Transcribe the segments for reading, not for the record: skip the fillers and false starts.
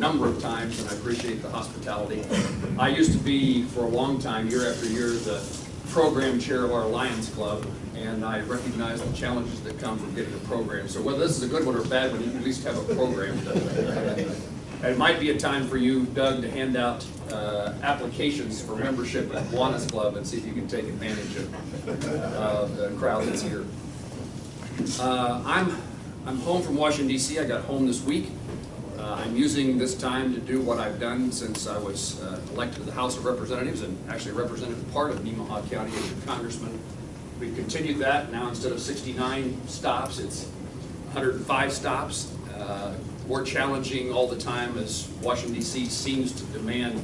number of times, and I appreciate the hospitality. I used to be, for a long time, year after year, the program chair of our Lions Club, and I recognize the challenges that come from getting a program. So whether this is a good one or a bad one, you can at least have a program. It might be a time for you, Doug, to hand out applications for membership at Lions Club and see if you can take advantage of the crowd that's here. I'm home from Washington, D.C. I got home this week. I'm using this time to do what I've done since I was elected to the House of Representatives and actually represented part of Nemaha County as a congressman. We've continued that. Now instead of 69 stops, it's 105 stops. More challenging all the time as Washington, D.C. seems to demand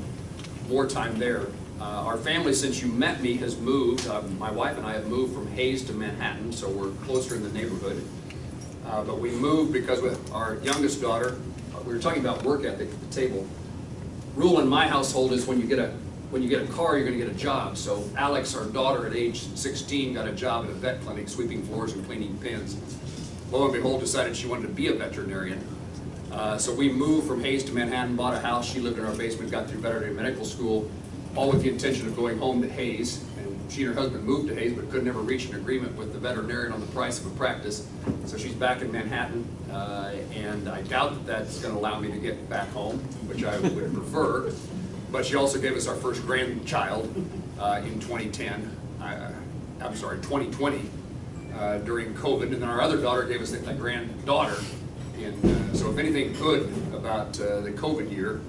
more time there. Our family, since you met me, has moved. My wife and I have moved from Hayes to Manhattan, so we're closer in the neighborhood. But we moved because with our youngest daughter, we were talking about work ethic at the table. Rule in my household is when you get a car, you're going to get a job. So Alex, our daughter at age 16, got a job at a vet clinic sweeping floors and cleaning pins. Lo and behold, decided she wanted to be a veterinarian. So we moved from Hayes to Manhattan, bought a house. She lived in our basement, got through veterinary medical school, all with the intention of going home to Hayes. And she and her husband moved to Hayes, but could never reach an agreement with the veterinarian on the price of a practice. So she's back in Manhattan, and I doubt that that's going to allow me to get back home, which I would prefer. But she also gave us our first grandchild in 2010. I'm sorry, 2020 during COVID, and then our other daughter gave us a granddaughter. So if anything good about the COVID year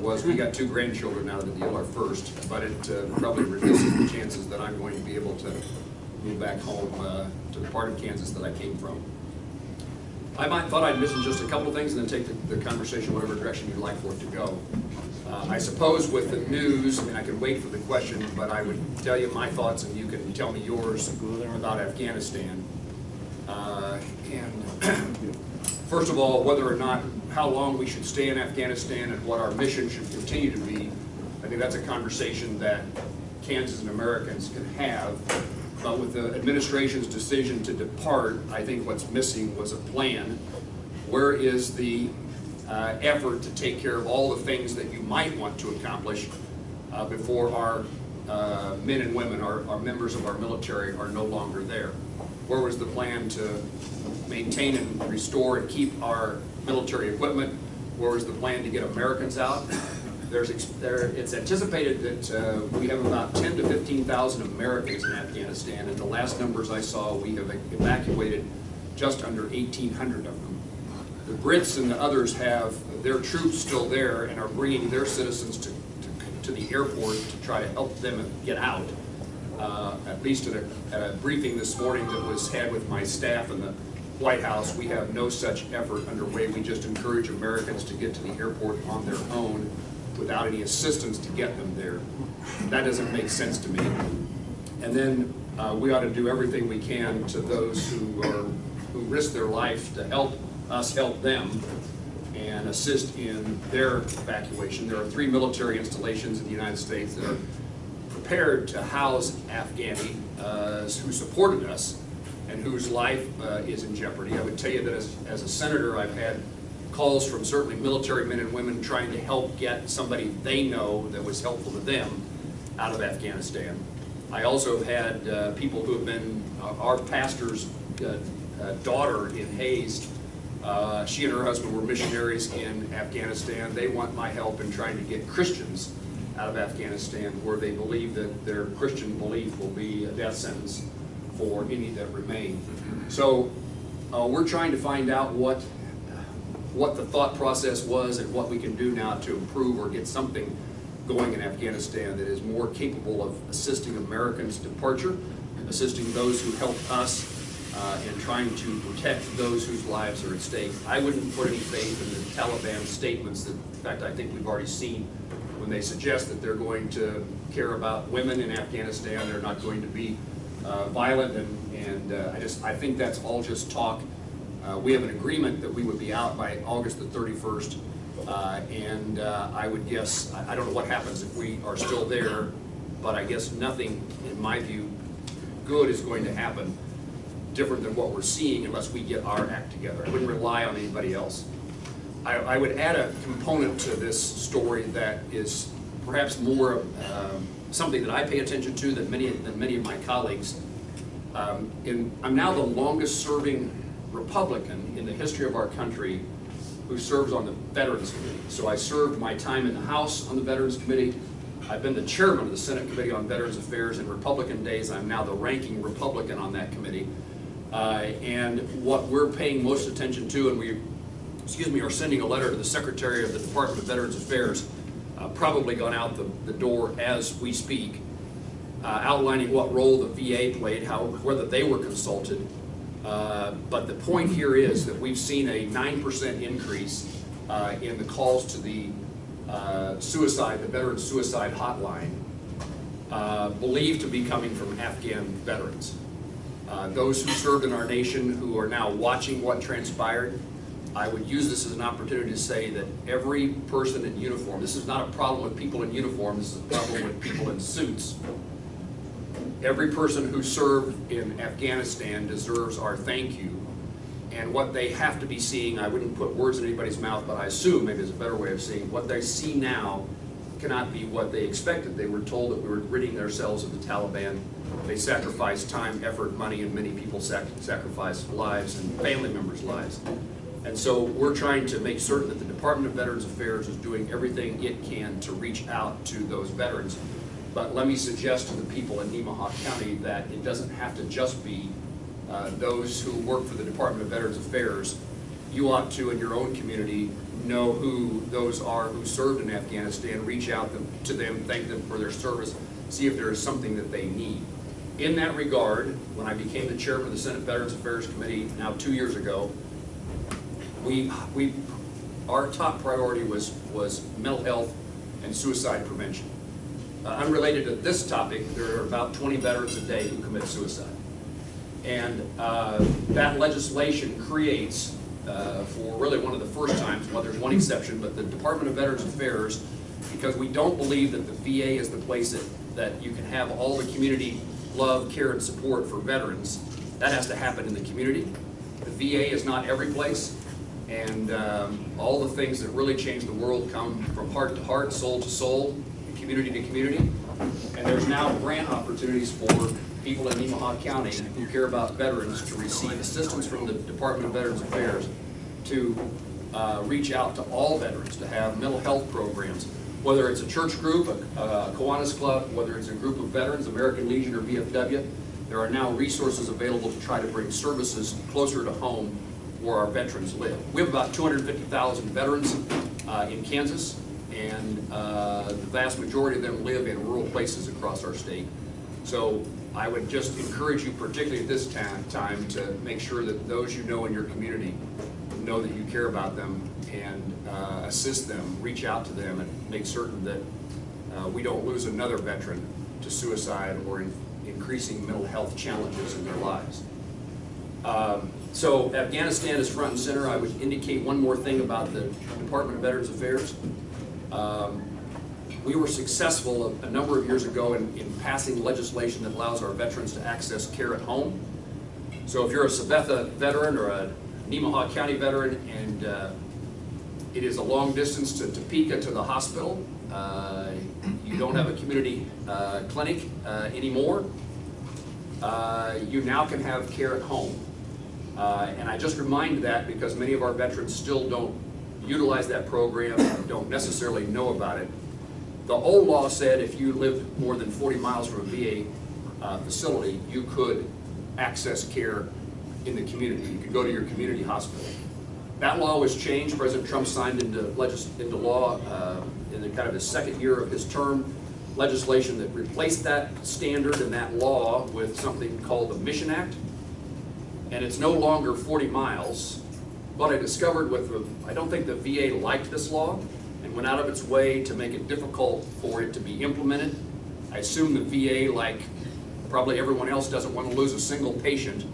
was we got 2 grandchildren out of the deal, our first, but it probably reduces the chances that I'm going to be able to move back home to the part of Kansas that I came from. I thought I'd mention just a couple of things and then take the conversation whatever direction you'd like for it to go. I suppose with the news, I mean, I could wait for the question, but I would tell you my thoughts and you can tell me yours about Afghanistan. First of all, whether or not, how long we should stay in Afghanistan and what our mission should continue to be, I think that's a conversation that Kansas and Americans can have. But with the administration's decision to depart, I think what's missing was a plan. Where is the effort to take care of all the things that you might want to accomplish before our men and women, our members of our military, are no longer there? Where was the plan to maintain and restore and keep our military equipment? Where was the plan to get Americans out? It's anticipated that we have about 10 to 15,000 Americans in Afghanistan, and the last numbers I saw, we have evacuated just under 1,800 of them. The Brits and the others have their troops still there and are bringing their citizens to the airport to try to help them get out. At least at a briefing this morning that was had with my staff in the White House, we have no such effort underway. We just encourage Americans to get to the airport on their own without any assistance to get them there. That doesn't make sense to me. And then we ought to do everything we can to those who risk their life to help us help them and assist in their evacuation. There are 3 military installations in the United States that are prepared to house Afghani who supported us and whose life is in jeopardy. I would tell you that as a senator, I've had calls from certainly military men and women trying to help get somebody they know that was helpful to them out of Afghanistan. I also have had people who have been our pastor's daughter in Hayes. She and her husband were missionaries in Afghanistan. They want my help in trying to get Christians out of Afghanistan where they believe that their Christian belief will be a death sentence for any that remain. So we're trying to find out what the thought process was and what we can do now to improve or get something going in Afghanistan that is more capable of assisting Americans' departure, assisting those who helped us, and trying to protect those whose lives are at stake. I wouldn't put any faith in the Taliban statements that, in fact, I think we've already seen when they suggest that they're going to care about women in Afghanistan, they're not going to be violent, and I think that's all just talk. We have an agreement that we would be out by August the 31st, and I would guess, I don't know what happens if we are still there, but I guess nothing, in my view, good is going to happen different than what we're seeing unless we get our act together. I wouldn't rely on anybody else. I would add a component to this story that is perhaps more something that I pay attention to than many of my colleagues. I'm now the longest serving Republican in the history of our country who serves on the Veterans Committee. So I served my time in the House on the Veterans Committee. I've been the chairman of the Senate Committee on Veterans Affairs. In Republican days, I'm now the ranking Republican on that committee. And what we're paying most attention to, and we are sending a letter to the Secretary of the Department of Veterans Affairs, probably gone out the door as we speak, outlining what role the VA played, whether they were consulted. But the point here is that we've seen a 9% increase in the calls to the the Veterans Suicide Hotline, believed to be coming from Afghan veterans. Those who served in our nation who are now watching what transpired, I would use this as an opportunity to say that every person in uniform, this is not a problem with people in uniform, this is a problem with people in suits. Every person who served in Afghanistan deserves our thank you. And what they have to be seeing, I wouldn't put words in anybody's mouth, but I assume maybe there's a better way of saying what they see now cannot be what they expected. They were told that we were ridding themselves of the Taliban. They sacrificed time, effort, money, and many people sacrificed lives and family members' lives. And so we're trying to make certain that the Department of Veterans Affairs is doing everything it can to reach out to those veterans. But let me suggest to the people in Nemaha County that it doesn't have to just be those who work for the Department of Veterans Affairs. You ought to, in your own community, know who those are who served in Afghanistan, reach out to them, thank them for their service, see if there is something that they need. In that regard, when I became the chairman of the Senate Veterans Affairs Committee now 2 years ago, our top priority was mental health and suicide prevention. Unrelated to this topic, there are about 20 veterans a day who commit suicide. And that legislation creates, for really one of the first times, well, there's one exception, but the Department of Veterans Affairs, because we don't believe that the VA is the place that you can have all the community love, care, and support for veterans. That has to happen in the community. The VA is not every place, and all the things that really change the world come from heart to heart, soul to soul, community to community. And there's now grant opportunities for people in Nemaha County who care about veterans to receive assistance from the Department of Veterans Affairs to reach out to all veterans, to have mental health programs, whether it's a church group, a Kiwanis Club, whether it's a group of veterans, American Legion or VFW. There are now resources available to try to bring services closer to home where our veterans live. We have about 250,000 veterans in Kansas, and the vast majority of them live in rural places across our state. So I would just encourage you, particularly at this time, to make sure that those you know in your community know that you care about them and assist them, reach out to them, and make certain that we don't lose another veteran to suicide or increasing mental health challenges in their lives. So Afghanistan is front and center. I would indicate one more thing about the Department of Veterans Affairs. We were successful a number of years ago in passing legislation that allows our veterans to access care at home. So if you're a Sabetha veteran or a Nemaha County veteran and it is a long distance to Topeka to the hospital, you don't have a community clinic anymore, you now can have care at home. And I just remind that because many of our veterans still don't utilize that program, don't necessarily know about it. The old law said if you lived more than 40 miles from a VA facility, you could access care in the community. You could go to your community hospital. That law was changed. President Trump signed into law in the kind of his second year of his term, legislation that replaced that standard and that law with something called the Mission Act. And it's no longer 40 miles. But I discovered I don't think the VA liked this law and went out of its way to make it difficult for it to be implemented. I assume the VA, like probably everyone else, doesn't want to lose a single patient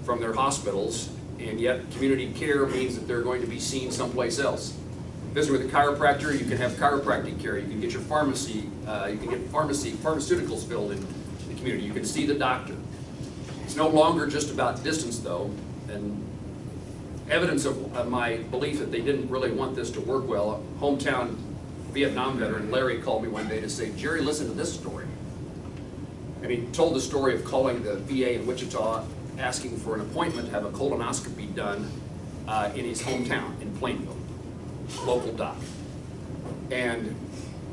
from their hospitals, and yet community care means that they're going to be seen someplace else. Visit with a chiropractor, you can have chiropractic care, you can get your pharmacy, you can get pharmaceuticals filled in the community, you can see the doctor. It's no longer just about distance though, and evidence of my belief that they didn't really want this to work well, a hometown Vietnam veteran, Larry, called me one day to say, Jerry, listen to this story. And he told the story of calling the VA in Wichita, asking for an appointment to have a colonoscopy done in his hometown in Plainville, local doc. And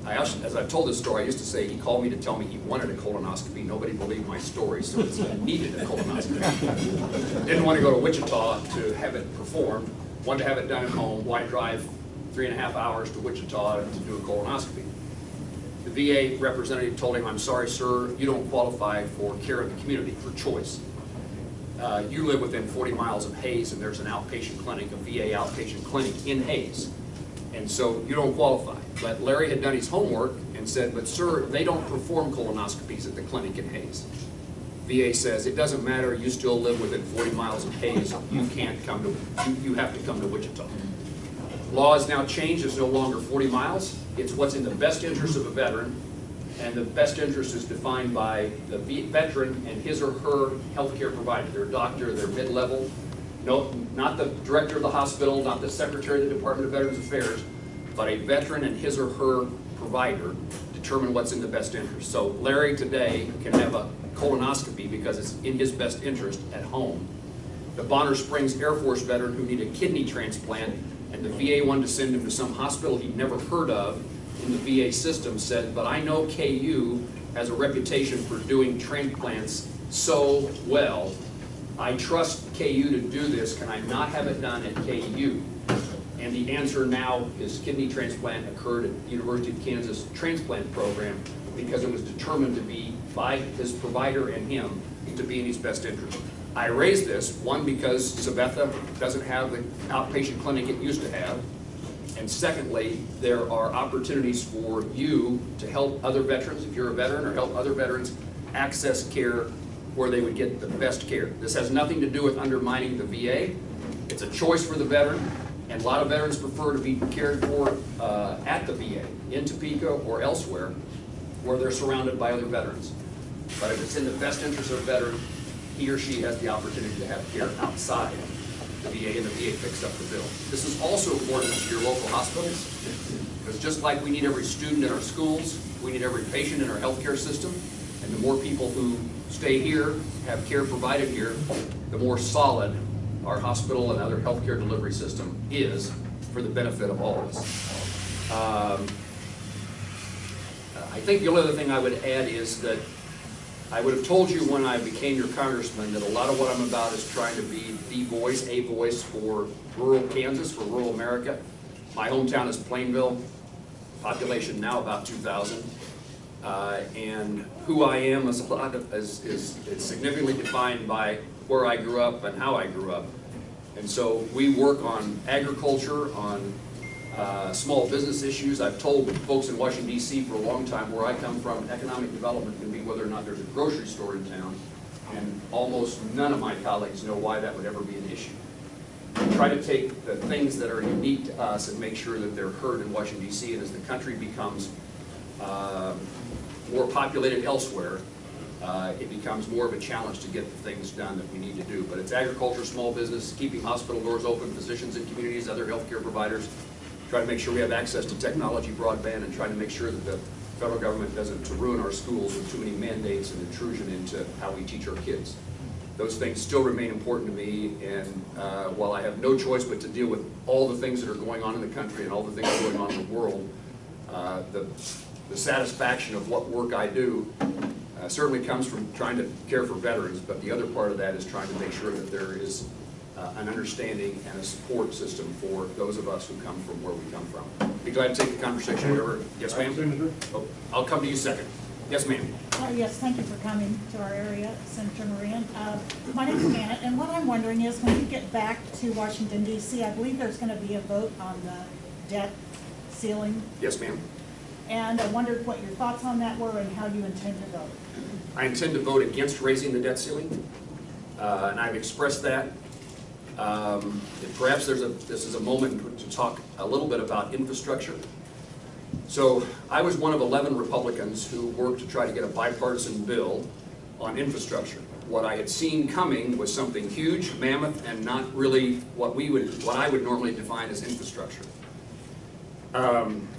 as I've told this story, I used to say he called me to tell me he wanted a colonoscopy. Nobody believed my story, so he needed a colonoscopy. Didn't want to go to Wichita to have it performed. Wanted to have it done at home. Why drive 3.5 hours to Wichita to do a colonoscopy? The VA representative told him, I'm sorry, sir, you don't qualify for care in the community, for choice. You live within 40 miles of Hayes, and there's an outpatient clinic, a VA outpatient clinic in Hayes. And so you don't qualify. But Larry had done his homework and said, but sir, they don't perform colonoscopies at the clinic in Hayes. VA says, it doesn't matter, you still live within 40 miles of Hayes, you can't come to, you have to come to Wichita. Law has now changed, it's no longer 40 miles, it's what's in the best interest of a veteran, and the best interest is defined by the veteran and his or her healthcare provider, their doctor, their mid-level, no, not the director of the hospital, not the secretary of the Department of Veterans Affairs, but a veteran and his or her provider determine what's in the best interest. So Larry today can have a colonoscopy because it's in his best interest at home. The Bonner Springs Air Force veteran who needed a kidney transplant and the VA wanted to send him to some hospital he'd never heard of in the VA system said, but I know KU has a reputation for doing transplants so well. I trust KU to do this. Can I not have it done at KU? And the answer now is kidney transplant occurred at the University of Kansas transplant program because it was determined to be by his provider and him to be in his best interest. I raise this, one, because Sabetha doesn't have the outpatient clinic it used to have. And secondly, there are opportunities for you to help other veterans, if you're a veteran, or help other veterans access care where they would get the best care. This has nothing to do with undermining the VA. It's a choice for the veteran, and a lot of veterans prefer to be cared for at the VA, in Topeka or elsewhere, where they're surrounded by other veterans. But if it's in the best interest of a veteran, he or she has the opportunity to have care outside the VA, and the VA picks up the bill. This is also important to your local hospitals, because just like we need every student in our schools, we need every patient in our healthcare system, and the more people who stay here, have care provided here, the more solid our hospital and other healthcare delivery system is for the benefit of all of us. I think the only other thing I would add is that I would have told you when I became your congressman that a lot of what I'm about is trying to be the voice, a voice for rural Kansas, for rural America. My hometown is Plainville, population now about 2,000. And who I am is significantly defined by where I grew up and how I grew up. And so we work on agriculture, on small business issues. I've told folks in Washington, D.C. for a long time where I come from, economic development can be whether or not there's a grocery store in town. And almost none of my colleagues know why that would ever be an issue. We try to take the things that are unique to us and make sure that they're heard in Washington, D.C. And as the country becomes more populated elsewhere, it becomes more of a challenge to get the things done that we need to do. But it's agriculture, small business, keeping hospital doors open, physicians in communities, other healthcare providers, try to make sure we have access to technology, broadband, and trying to make sure that the federal government doesn't ruin our schools with too many mandates and intrusion into how we teach our kids. Those things still remain important to me, and while I have no choice but to deal with all the things that are going on in the country and all the things going on in the world, the satisfaction of what work I do certainly comes from trying to care for veterans, but the other part of that is trying to make sure that there is an understanding and a support system for those of us who come from where we come from. Be glad to take the conversation wherever. Yes, ma'am? Oh, I'll come to you second. Yes, ma'am. Yes, thank you for coming to our area, Senator Moran. My name is Janet, and what I'm wondering is when you get back to Washington, D.C., I believe there's going to be a vote on the debt ceiling. Yes, ma'am. And I wondered what your thoughts on that were and how you intend to vote. I intend to vote against raising the debt ceiling, and I've expressed that. Perhaps this is a moment to talk a little bit about infrastructure. So I was one of 11 Republicans who worked to try to get a bipartisan bill on infrastructure. what I had seen coming was something huge, mammoth, and not really what I would normally define as infrastructure.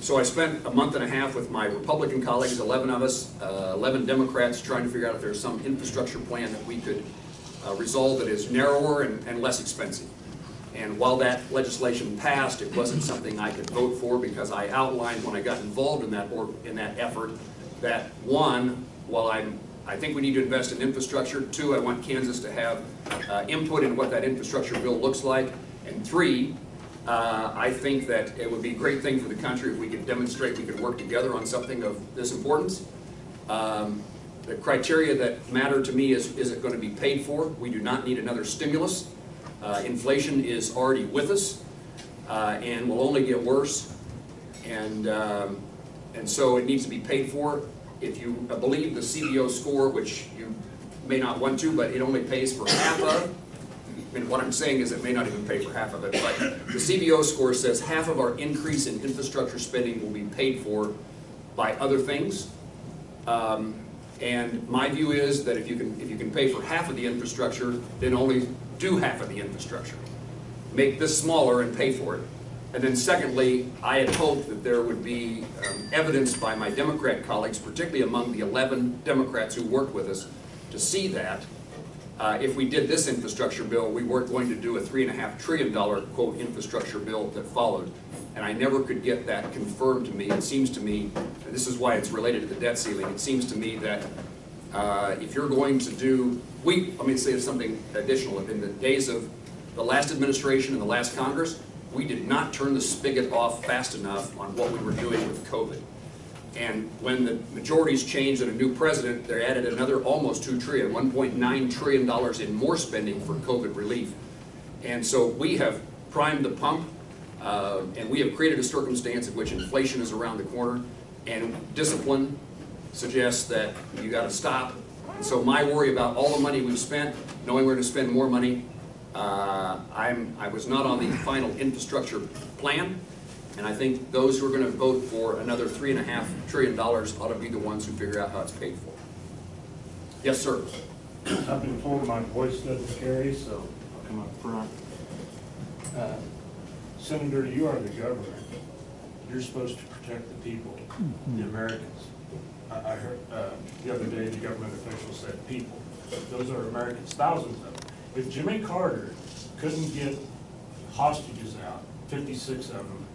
So I spent a month and a half with my Republican colleagues, 11 of us, 11 Democrats, trying to figure out if there's some infrastructure plan that we could resolve that is narrower and less expensive. And while that legislation passed, it wasn't something I could vote for, because I outlined when I got involved in that effort that, one, while I think we need to invest in infrastructure, two, I want Kansas to have input in what that infrastructure bill looks like, and three, I think that it would be a great thing for the country if we could demonstrate we could work together on something of this importance. The criteria that matter to me is it going to be paid for? We do not need another stimulus. Inflation is already with us and will only get worse, and so it needs to be paid for. If you believe the CBO score, which you may not want to, but it only pays for half of. I mean, what I'm saying is it may not even pay for half of it, but the CBO score says half of our increase in infrastructure spending will be paid for by other things. And my view is that if you can pay for half of the infrastructure, then only do half of the infrastructure. Make this smaller and pay for it. And then secondly, I had hoped that there would be evidence by my Democrat colleagues, particularly among the 11 Democrats who worked with us, to see that if we did this infrastructure bill, we weren't going to do a $3.5 trillion, quote, infrastructure bill that followed. And I never could get that confirmed to me. It seems to me, and this is why it's related to the debt ceiling, it seems to me that if you're going to do, let me say something additional. In the days of the last administration and the last Congress, we did not turn the spigot off fast enough on what we were doing with COVID. And when the majorities changed and a new president, they added another almost $2 trillion, $1.9 trillion in more spending for COVID relief. And so we have primed the pump, and we have created a circumstance in which inflation is around the corner, and discipline suggests that you got to stop. And so my worry about all the money we've spent, knowing we're going to spend more money, I was not on the final infrastructure plan. And I think those who are going to vote for another $3.5 trillion ought to be the ones who figure out how it's paid for. Yes, sir. I've been told my voice doesn't carry, so I'll come up front. Senator, you are the government. You're supposed to protect the people, the Americans. I heard the other day the government official said people. Those are Americans, thousands of them. If Jimmy Carter couldn't get hostages out, 56 of them,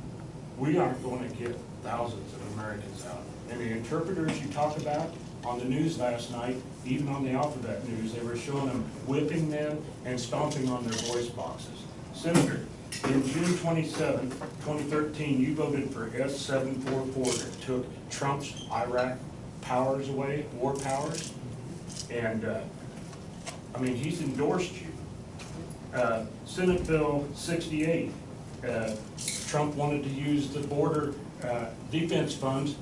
we aren't going to get thousands of Americans out. And the interpreters you talked about on the news last night, even on the Alphabet News, they were showing them whipping them and stomping on their voice boxes. Senator, in June 27, 2013, you voted for S-744 that took Trump's Iraq powers away, war powers. And, I mean, he's endorsed you. Senate Bill 68, Trump wanted to use the border defense funds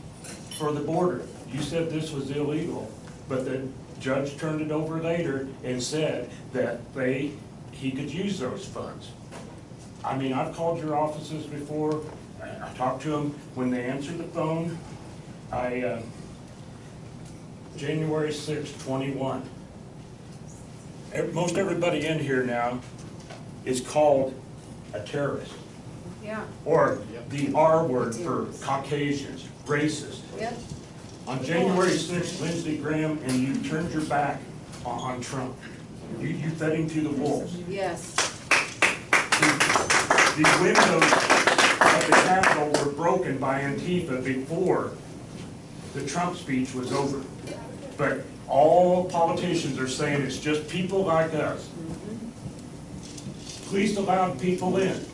for the border. You said this was illegal, but the judge turned it over later and said that he could use those funds. I mean, I've called your offices before. I talked to them when they answered the phone. January 6, 21. Most everybody in here now is called a terrorist. Yeah. Or the R word for Caucasians, racist. Yep. On January 6th, Lindsey Graham, and you turned your back on Trump. You fed him to the wolves. Yes. The windows of the Capitol were broken by Antifa before the Trump speech was over. But all politicians are saying it's just people like us. Police allowed people in.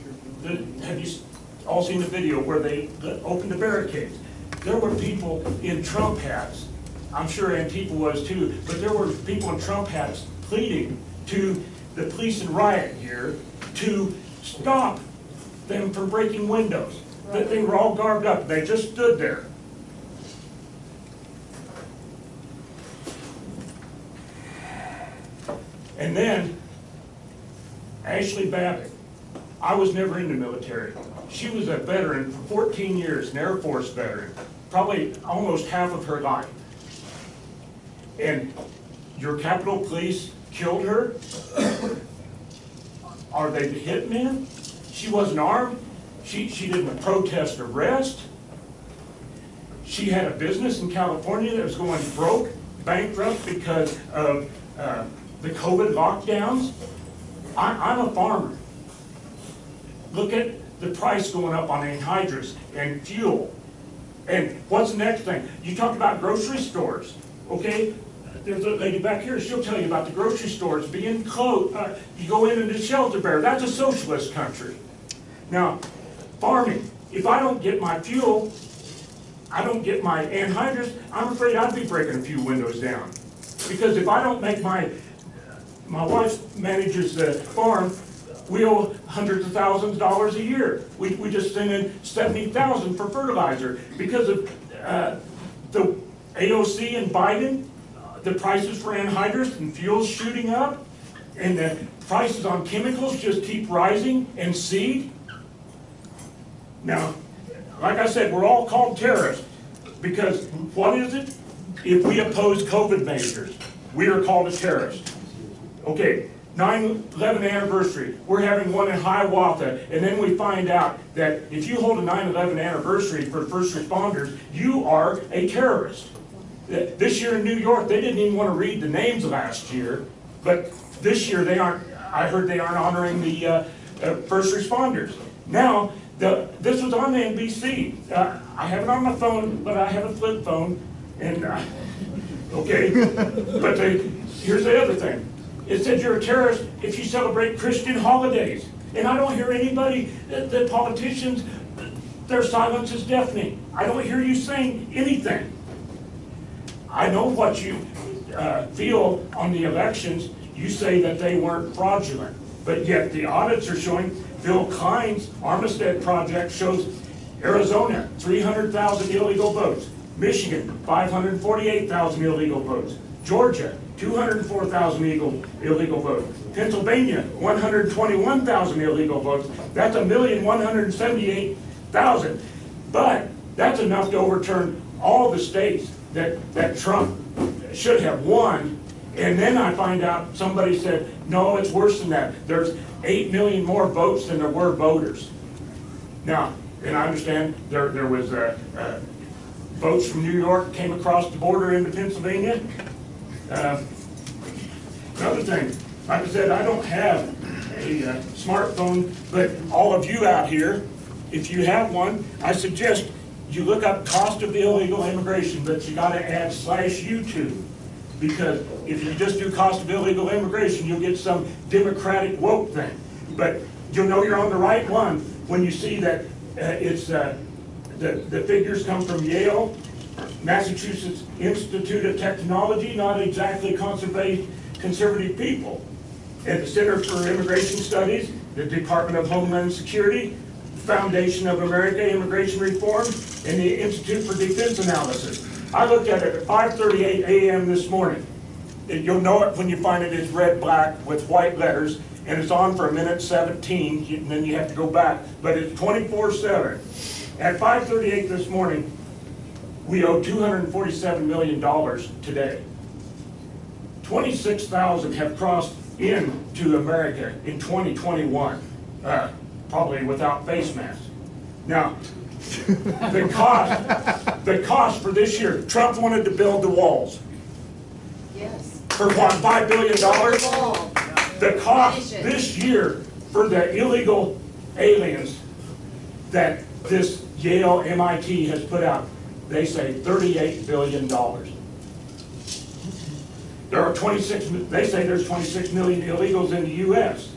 Have you all seen the video where they opened the barricades? There were people in Trump hats. I'm sure Antifa was too, but there were people in Trump hats pleading to the police and riot gear to stop them from breaking windows. They were all garbed up. They just stood there. And then Ashley Babbitt. I was never in the military. She was a veteran for 14 years, an Air Force veteran, probably almost half of her life. And your Capitol Police killed her? Are they the hitmen? She wasn't armed. She didn't protest arrest. She had a business in California that was going broke, bankrupt because of the COVID lockdowns. I'm a farmer. Look at the price going up on anhydrous and fuel. And what's the next thing? You talk about grocery stores, okay? There's a lady back here, she'll tell you about the grocery stores being closed. You go in and it's shelter bear. That's a socialist country. Now, farming, if I don't get my fuel, I don't get my anhydrous, I'm afraid I'd be breaking a few windows down. Because if I don't make my wife manages the farm, we owe hundreds of thousands of dollars a year. We just send in $70,000 for fertilizer because of the AOC and Biden. The prices for anhydrous and fuel's shooting up, and the prices on chemicals just keep rising, and seed. Now, like I said, we're all called terrorists because what is it? If we oppose COVID measures, we are called a terrorist. Okay, 9/11 anniversary, we're having one in Hiawatha, and then we find out that if you hold a 9/11 anniversary for first responders, you are a terrorist. This year in New York, they didn't even want to read the names last year, but this year they aren't, I heard they aren't honoring the first responders. Now, this was on the NBC. I have it on my phone, but I have a flip phone, and, okay, but here's the other thing. It said you're a terrorist if you celebrate Christian holidays. And I don't hear anybody, the politicians, their silence is deafening. I don't hear you saying anything. I know what you feel on the elections. You say that they weren't fraudulent, but yet the audits are showing Bill Klein's Armistead project shows Arizona, 300,000 illegal votes. Michigan, 548,000 illegal votes. Georgia, 204,000 illegal votes. Pennsylvania, 121,000 illegal votes. That's 1,178,000. But that's enough to overturn all the states that Trump should have won. And then I find out somebody said, no, it's worse than that. There's 8 million more votes than there were voters. Now, and I understand there was votes from New York came across the border into Pennsylvania. Another thing, like I said, I don't have a smartphone, but all of you out here, if you have one, I suggest you look up cost of illegal immigration, but you got to add /YouTube, because if you just do cost of illegal immigration, you'll get some Democratic woke thing. But you'll know you're on the right one when you see that it's the figures come from Yale, Massachusetts Institute of Technology, not exactly conservative people, and the Center for Immigration Studies, the Department of Homeland Security, Foundation of America Immigration Reform, and the Institute for Defense Analysis. I looked at it at 5:38 a.m. this morning. You'll know it when you find it is red, black, with white letters, and it's on for 1:17, and then you have to go back, but it's 24/7. At 5:38 this morning, we owe $247 million today. 26,000 have crossed into America in 2021. Probably without face masks. Now, the cost for this year, Trump wanted to build the walls. Yes. For what, $5 billion? The cost this year for the illegal aliens that this Yale MIT has put out, they say $38 billion. There are they say there's 26 million illegals in the U.S.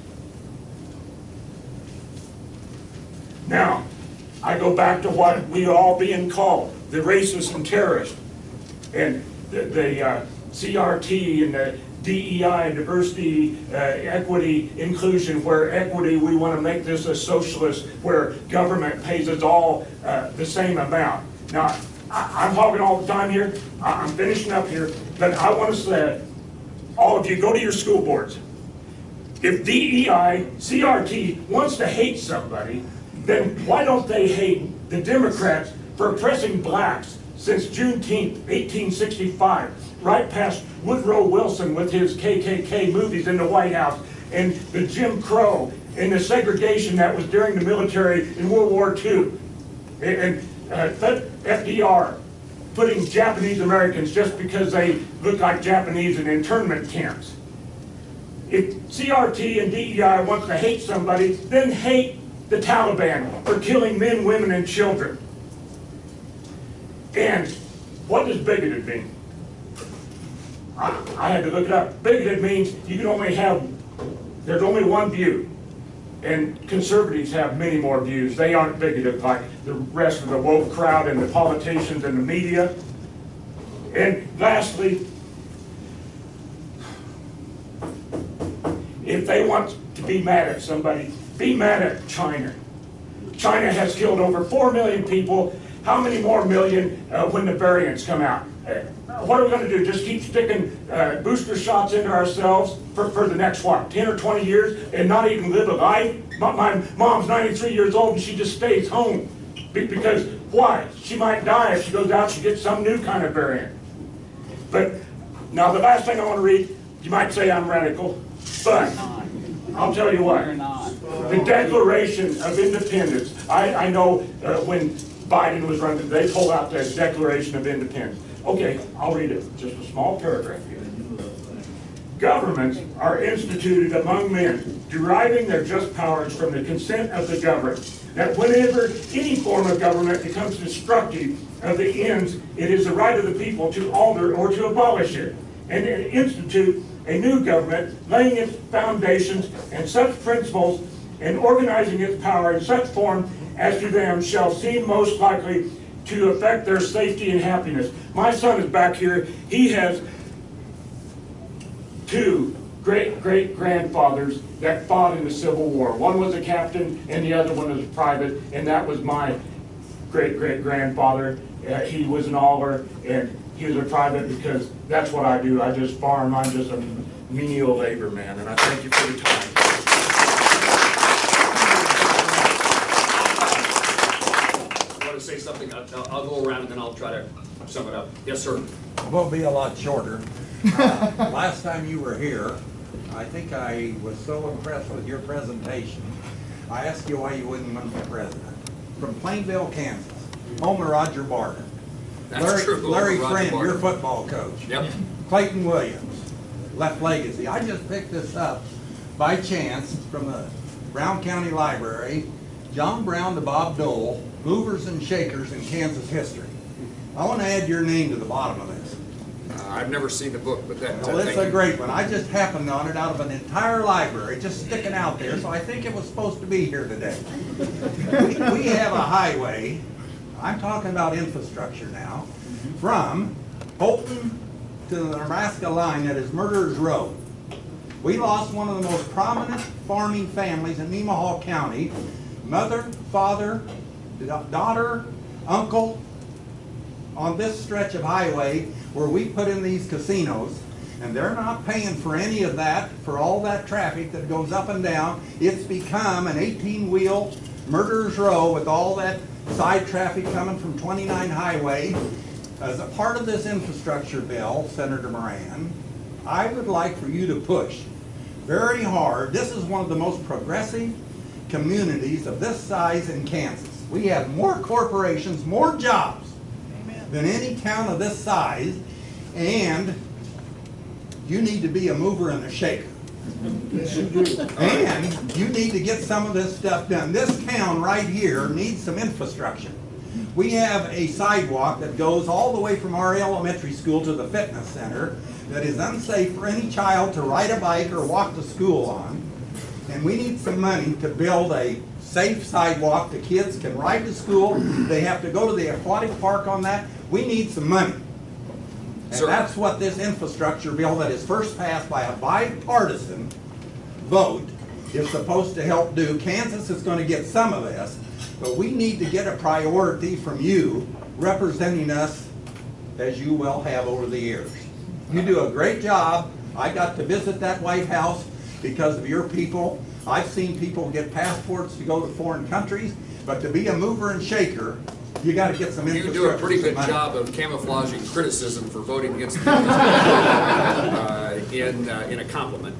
Now, I go back to what we are all being called, the racists and terrorists, and the CRT and the DEI, diversity, equity, inclusion, where equity, we want to make this a socialist, where government pays us all the same amount. Now, I'm hogging all the time here, I'm finishing up here, but I want to say, all of you, go to your school boards. If DEI, CRT wants to hate somebody, then why don't they hate the Democrats for oppressing blacks since Juneteenth, 1865, right past Woodrow Wilson with his KKK movies in the White House, and the Jim Crow, and the segregation that was during the military in World War II, and FDR putting Japanese Americans just because they look like Japanese in internment camps. If CRT and DEI wants to hate somebody, then hate the Taliban for killing men, women, and children. And what does bigoted mean? I had to look it up. Bigoted means you can only have, there's only one view. And conservatives have many more views. They aren't bigoted like the rest of the woke crowd and the politicians and the media. And lastly, if they want to be mad at somebody, be mad at China. China has killed over 4 million people. How many more million when the variants come out? What are we going to do? Just keep sticking booster shots into ourselves for the next, what, 10 or 20 years and not even live a life? My mom's 93 years old and she just stays home. Because why? She might die if she goes out, she gets some new kind of variant. But now the last thing I want to read, you might say I'm radical, but I'll tell you what. The Declaration of Independence. I know when Biden was running, they pulled out the Declaration of Independence. Okay, I'll read it, just a small paragraph here. Governments are instituted among men, deriving their just powers from the consent of the governed. That whenever any form of government becomes destructive of the ends, it is the right of the people to alter or to abolish it, and institute a new government, laying its foundations and such principles and organizing its power in such form as to them shall seem most likely to affect their safety and happiness. My son is back here. He has 2 great-great-grandfathers that fought in the Civil War. One was a captain and the other one was a private, and that was my great-great-grandfather. He was an auler and he was a private because that's what I do. I just farm. I'm just a menial labor man, and I thank you for the time. Say something, I'll go around and then I'll try to sum it up. Yes, sir. We'll be a lot shorter. Last time you were here, I think I was so impressed with your presentation, I asked you why you wouldn't run for president. From Plainville, Kansas, home of Roger Barton. That's true. Larry Roger Friend, Barton. your football coach. Yep. Clayton Williams, left legacy. I just picked this up by chance from the Brown County Library. John Brown to Bob Dole, Movers and Shakers in Kansas History. I want to add your name to the bottom of this. I've never seen the book, but that. Well, it's thank a you. great one. I just happened on it out of an entire library, just sticking out there, so I think it was supposed to be here today. We have a highway, I'm talking about infrastructure now, from Bolton to the Nebraska line that is Murderers Road. We lost one of the most prominent farming families in Nemaha County. Mother, father, daughter, uncle, on this stretch of highway where we put in these casinos, and they're not paying for any of that, for all that traffic that goes up and down. It's become an 18-wheel Murderers Row with all that side traffic coming from 29 Highway. As a part of this infrastructure bill, Senator Moran, I would like for you to push very hard. This is one of the most progressive communities of this size in Kansas. We have more corporations, more jobs than any town of this size, and you need to be a mover and a shaker. Yes, you do. And you need to get some of this stuff done. This town right here needs some infrastructure. We have a sidewalk that goes all the way from our elementary school to the fitness center that is unsafe for any child to ride a bike or walk to school on. And we need some money to build a safe sidewalk. The kids can ride to school. They have to go to the aquatic park on that. We need some money. And Sir. that's what this infrastructure bill that is first passed by a bipartisan vote is supposed to help do. Kansas is going to get some of this, but we need to get a priority from you representing us as you well have over the years. You do a great job. I got to visit that White House because of your people. I've seen people get passports to go to foreign countries, but to be a mover and shaker You gotta get some You infrastructure. do a pretty good some money. job of camouflaging criticism for voting against the in a compliment.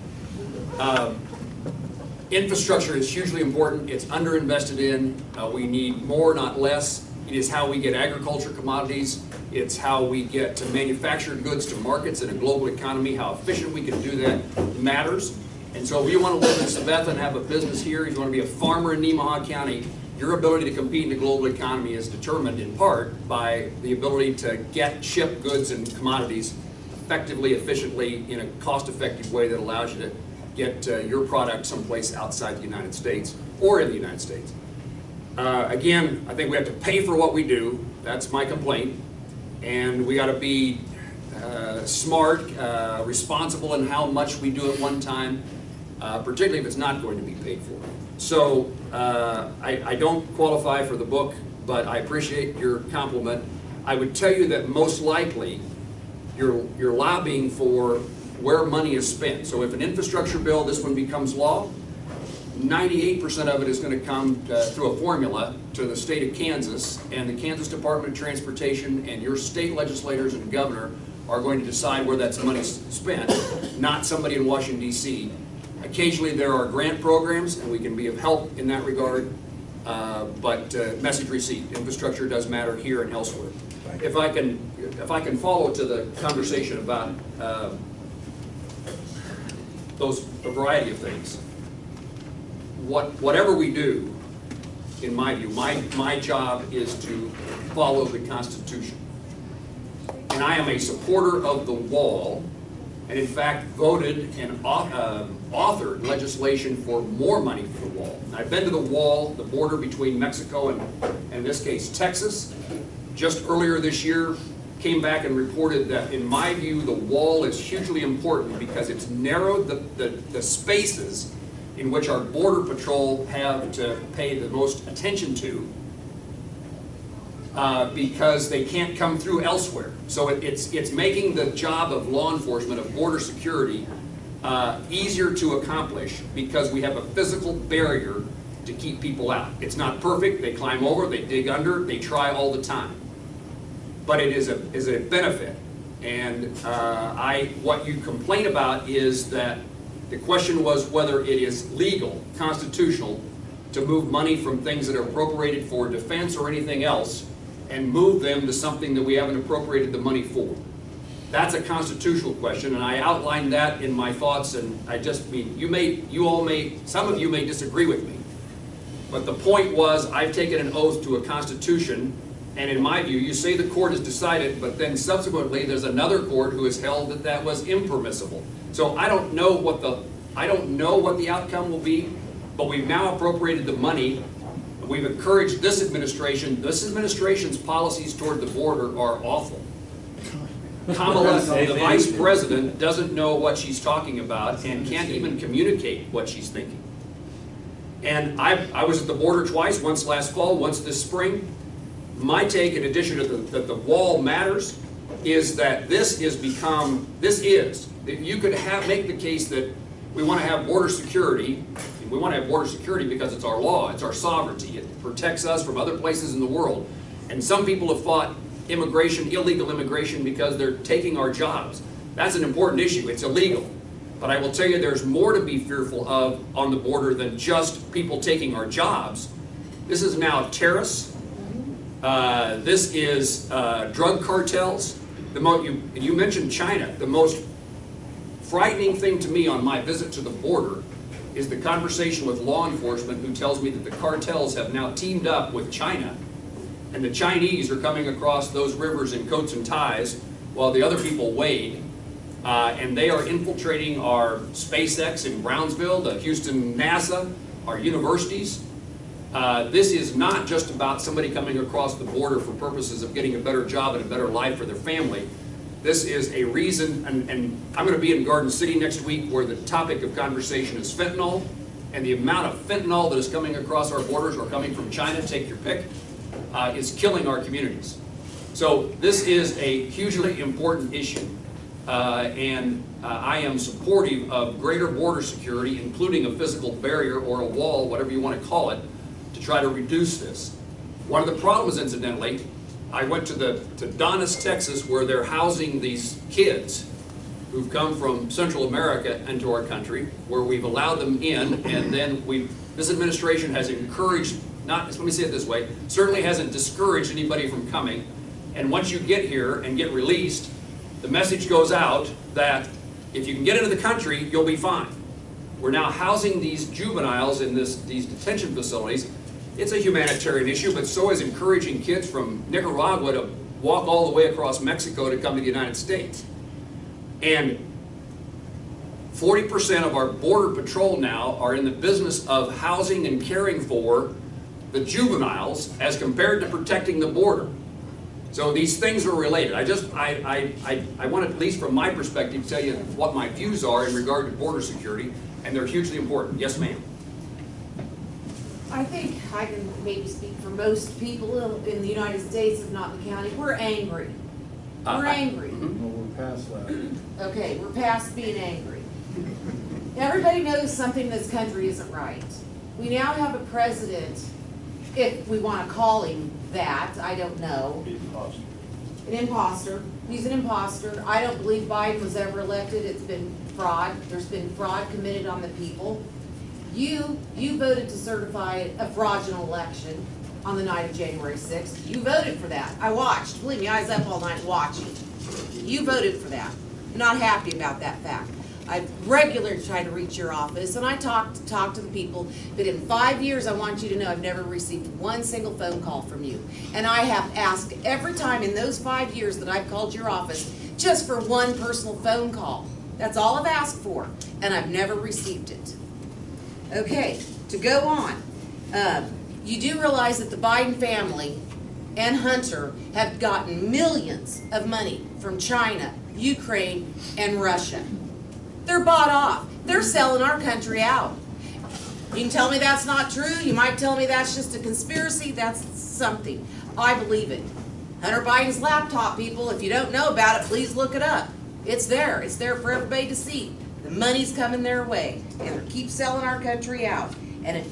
Infrastructure is hugely important. It's underinvested in. We need more, not less. It is how we get agriculture commodities. It's how we get manufactured goods to markets in a global economy. How efficient we can do that matters. And so if you want to live in Sabetha and have a business here, if you want to be a farmer in Nemaha County, your ability to compete in the global economy is determined in part by the ability to ship goods and commodities effectively, efficiently, in a cost-effective way that allows you to get your product someplace outside the United States or in the United States. Again, I think we have to pay for what we do. That's my complaint. And we got to be smart, responsible in how much we do at one time, particularly if it's not going to be paid for. So I don't qualify for the book, but I appreciate your compliment. I would tell you that most likely you're lobbying for where money is spent. So if an infrastructure bill, this one becomes law, 98% of it is going to come through a formula to the state of Kansas, and the Kansas Department of Transportation and your state legislators and governor are going to decide where that money's spent, not somebody in Washington, D.C. Occasionally there are grant programs, and we can be of help in that regard, but message received. Infrastructure does matter here and elsewhere. If I can follow to the conversation about a variety of things. Whatever we do, in my view, my job is to follow the Constitution. And I am a supporter of the wall, and in fact voted and authored legislation for more money for the wall. I've been to the wall, the border between Mexico and in this case, Texas. Just earlier this year, came back and reported that, in my view, the wall is hugely important because it's narrowed the spaces in which our Border Patrol have to pay the most attention to because they can't come through elsewhere. So it's making the job of law enforcement, of border security, easier to accomplish because we have a physical barrier to keep people out. It's not perfect. They climb over, they dig under, they try all the time. But it is a benefit. And what you complain about is that the question was whether it is legal, constitutional, to move money from things that are appropriated for defense or anything else and move them to something that we haven't appropriated the money for. That's a constitutional question, and I outlined that in my thoughts, and I just mean, some of you may disagree with me, but the point was I've taken an oath to a constitution. And in my view, you say the court has decided, but then subsequently there's another court who has held that that was impermissible. So I don't know what the outcome will be, but we've now appropriated the money. We've encouraged this administration's policies toward the border are awful. Kamala, the vice president, doesn't know what she's talking about and can't even communicate what she's thinking. And I was at the border twice, once last fall, once this spring. My take, in addition to that the wall matters, is that you could make the case that we want to have border security. We want to have border security because it's our law, it's our sovereignty, it protects us from other places in the world. And some people have fought illegal immigration because they're taking our jobs. That's an important issue, it's illegal. But I will tell you there's more to be fearful of on the border than just people taking our jobs. This is now terrorists. This is drug cartels. You mentioned China. The most frightening thing to me on my visit to the border is the conversation with law enforcement who tells me that the cartels have now teamed up with China, and the Chinese are coming across those rivers in coats and ties while the other people wade, and they are infiltrating our SpaceX in Brownsville, the Houston NASA, our universities. This is not just about somebody coming across the border for purposes of getting a better job and a better life for their family. This is a reason, and I'm going to be in Garden City next week where the topic of conversation is fentanyl, and the amount of fentanyl that is coming across our borders or coming from China, take your pick, is killing our communities. So this is a hugely important issue, and I am supportive of greater border security, including a physical barrier or a wall, whatever you want to call it, to try to reduce this. One of the problems, incidentally, I went to Donnis, Texas, where they're housing these kids who've come from Central America into our country, where we've allowed them in, and then this administration has encouraged, let me say it this way, certainly hasn't discouraged anybody from coming. And once you get here and get released, the message goes out that if you can get into the country, you'll be fine. We're now housing these juveniles in these detention facilities. It's a humanitarian issue, but so is encouraging kids from Nicaragua to walk all the way across Mexico to come to the United States. And 40% of our border patrol now are in the business of housing and caring for the juveniles as compared to protecting the border. So these things are related. I want to, at least from my perspective, tell you what my views are in regard to border security, and they're hugely important. Yes, ma'am. I think I can maybe speak for most people in the United States, if not the county. We're angry. We're angry. Mm-hmm. Well, we're past that. Okay, we're past being angry. Everybody knows something in this country isn't right. We now have a president, if we want to call him that, I don't know. An imposter. He's an imposter. I don't believe Biden was ever elected. It's been fraud. There's been fraud committed on the people. You voted to certify a fraudulent election on the night of January 6th. You voted for that. I watched. Believe me, I was up all night watching. You voted for that. I'm not happy about that fact. I regularly try to reach your office, and I talk to the people, but in 5 years, I want you to know I've never received one single phone call from you. And I have asked every time in those 5 years that I've called your office just for one personal phone call. That's all I've asked for, and I've never received it. Okay, to go on, you do realize that the Biden family and Hunter have gotten millions of money from China, Ukraine, and Russia. They're bought off. They're selling our country out. You can tell me that's not true. You might tell me that's just a conspiracy. That's something. I believe it. Hunter Biden's laptop, people, if you don't know about it, please look it up. It's there. It's there for everybody to see. The money's coming their way, and they keep selling our country out. And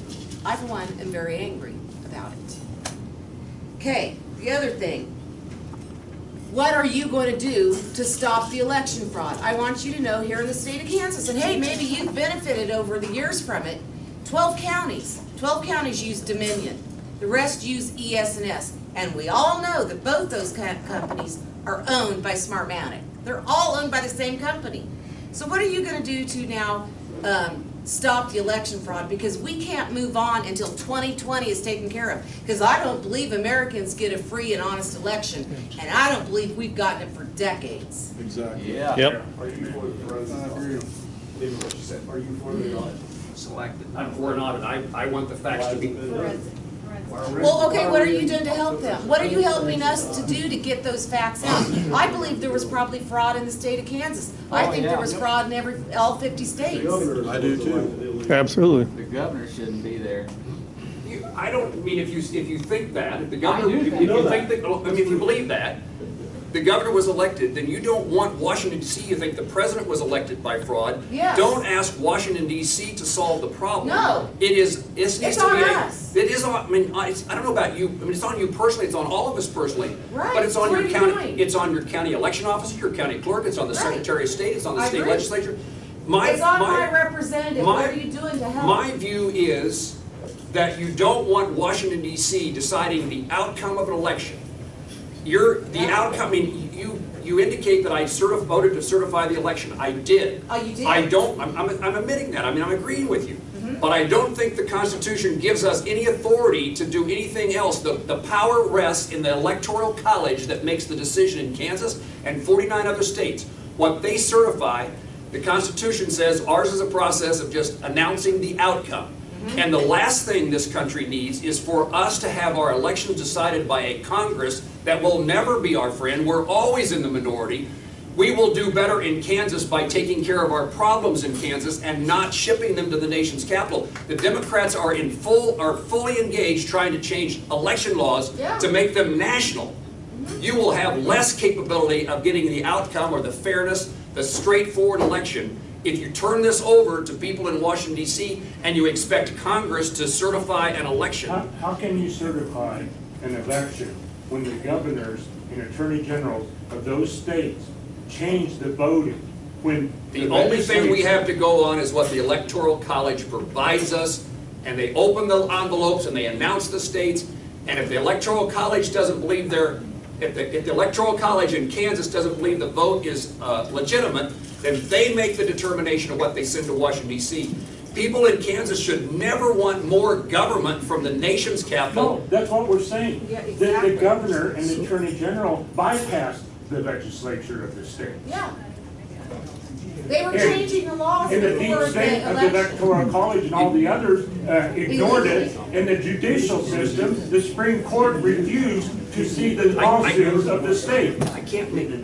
I, for one, am very angry about it. Okay, the other thing. What are you going to do to stop the election fraud? I want you to know here in the state of Kansas, and hey, maybe you've benefited over the years from it. 12 counties use Dominion. The rest use ES&S. And we all know that both those companies are owned by Smartmatic. They're all owned by the same company. So what are you going to do to now stop the election fraud? Because we can't move on until 2020 is taken care of. Because I don't believe Americans get a free and honest election. And I don't believe we've gotten it for decades. Exactly. Yeah. Yep. Are you for the president? David, what you said, are you for the audit? Selected. I'm for an audit. I want the facts to be. Well, okay, what are you doing to help them? What are you helping us to do to get those facts out? I believe there was probably fraud in the state of Kansas. I think there was fraud in all 50 states. I do too. Absolutely. The governor shouldn't be there. I don't mean if you think that, if the governor, if you think that, I mean, if you believe that, the governor was elected, then you don't want Washington D.C. You think the president was elected by fraud. Yes. Don't ask Washington D.C. to solve the problem. No. It needs to on be us. It is on. I mean, I don't know about you. I mean, it's on you personally. It's on all of us personally. Right. But it's on What your are you county. doing? It's on your county election officer, your county clerk. It's on the Right. Secretary of State. It's on the I state agree. legislature. It's on my representative. What are you doing to help? My view is that you don't want Washington D.C. deciding the outcome of an election. The outcome. I mean, you indicate that I voted to certify the election. I did. Oh, you did? I don't. I'm admitting that. I mean, I'm agreeing with you. But I don't think the Constitution gives us any authority to do anything else. The power rests in the Electoral College that makes the decision in Kansas and 49 other states. What they certify, the Constitution says ours is a process of just announcing the outcome. And the last thing this country needs is for us to have our elections decided by a Congress that will never be our friend. We're always in the minority. We will do better in Kansas by taking care of our problems in Kansas and not shipping them to the nation's capital. The Democrats are fully engaged trying to change election laws to make them national. You will have less capability of getting the outcome or the fairness, the straightforward election if you turn this over to people in Washington, D.C., and you expect Congress to certify an election. How can you certify an election when the governors and attorney generals of those states changed the voting. When The only thing we have to go on is what the Electoral College provides us, and they open the envelopes and they announce the states, and if the Electoral College doesn't believe if the Electoral College in Kansas doesn't believe the vote is legitimate, then they make the determination of what they send to Washington, D.C. People in Kansas should never want more government from the nation's capital. No, that's what we're saying. Yeah, The exactly. governor and the attorney general bypassed the legislature of the state. Yeah. They were changing the laws And the before deep state the of the election. Electoral College and all the others ignored it. In the judicial system, the Supreme Court refused to see the lawsuits of the state. I can't make it.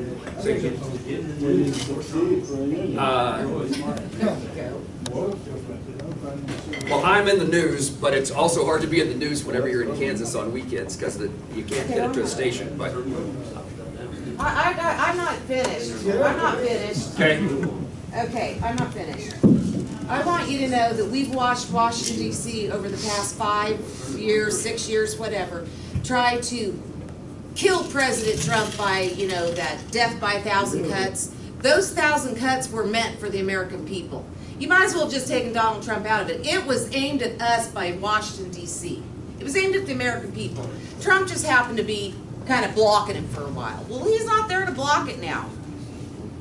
Well, I'm in the news, but it's also hard to be in the news whenever you're in Kansas on weekends because you can't get it to a station. But I'm not finished. I'm not finished. okay, Okay, I'm not finished. I want you to know that we've watched Washington D.C. over the past 5 years, 6 years, whatever, try to kill President Trump by, you know, that death by 1,000 cuts. Those 1,000 cuts were meant for the American people. You might as well have just taken Donald Trump out of it. It was aimed at us by Washington D.C. It was aimed at the American people. Trump just happened to be kind of blocking it for a while. Well, he's not there to block it now.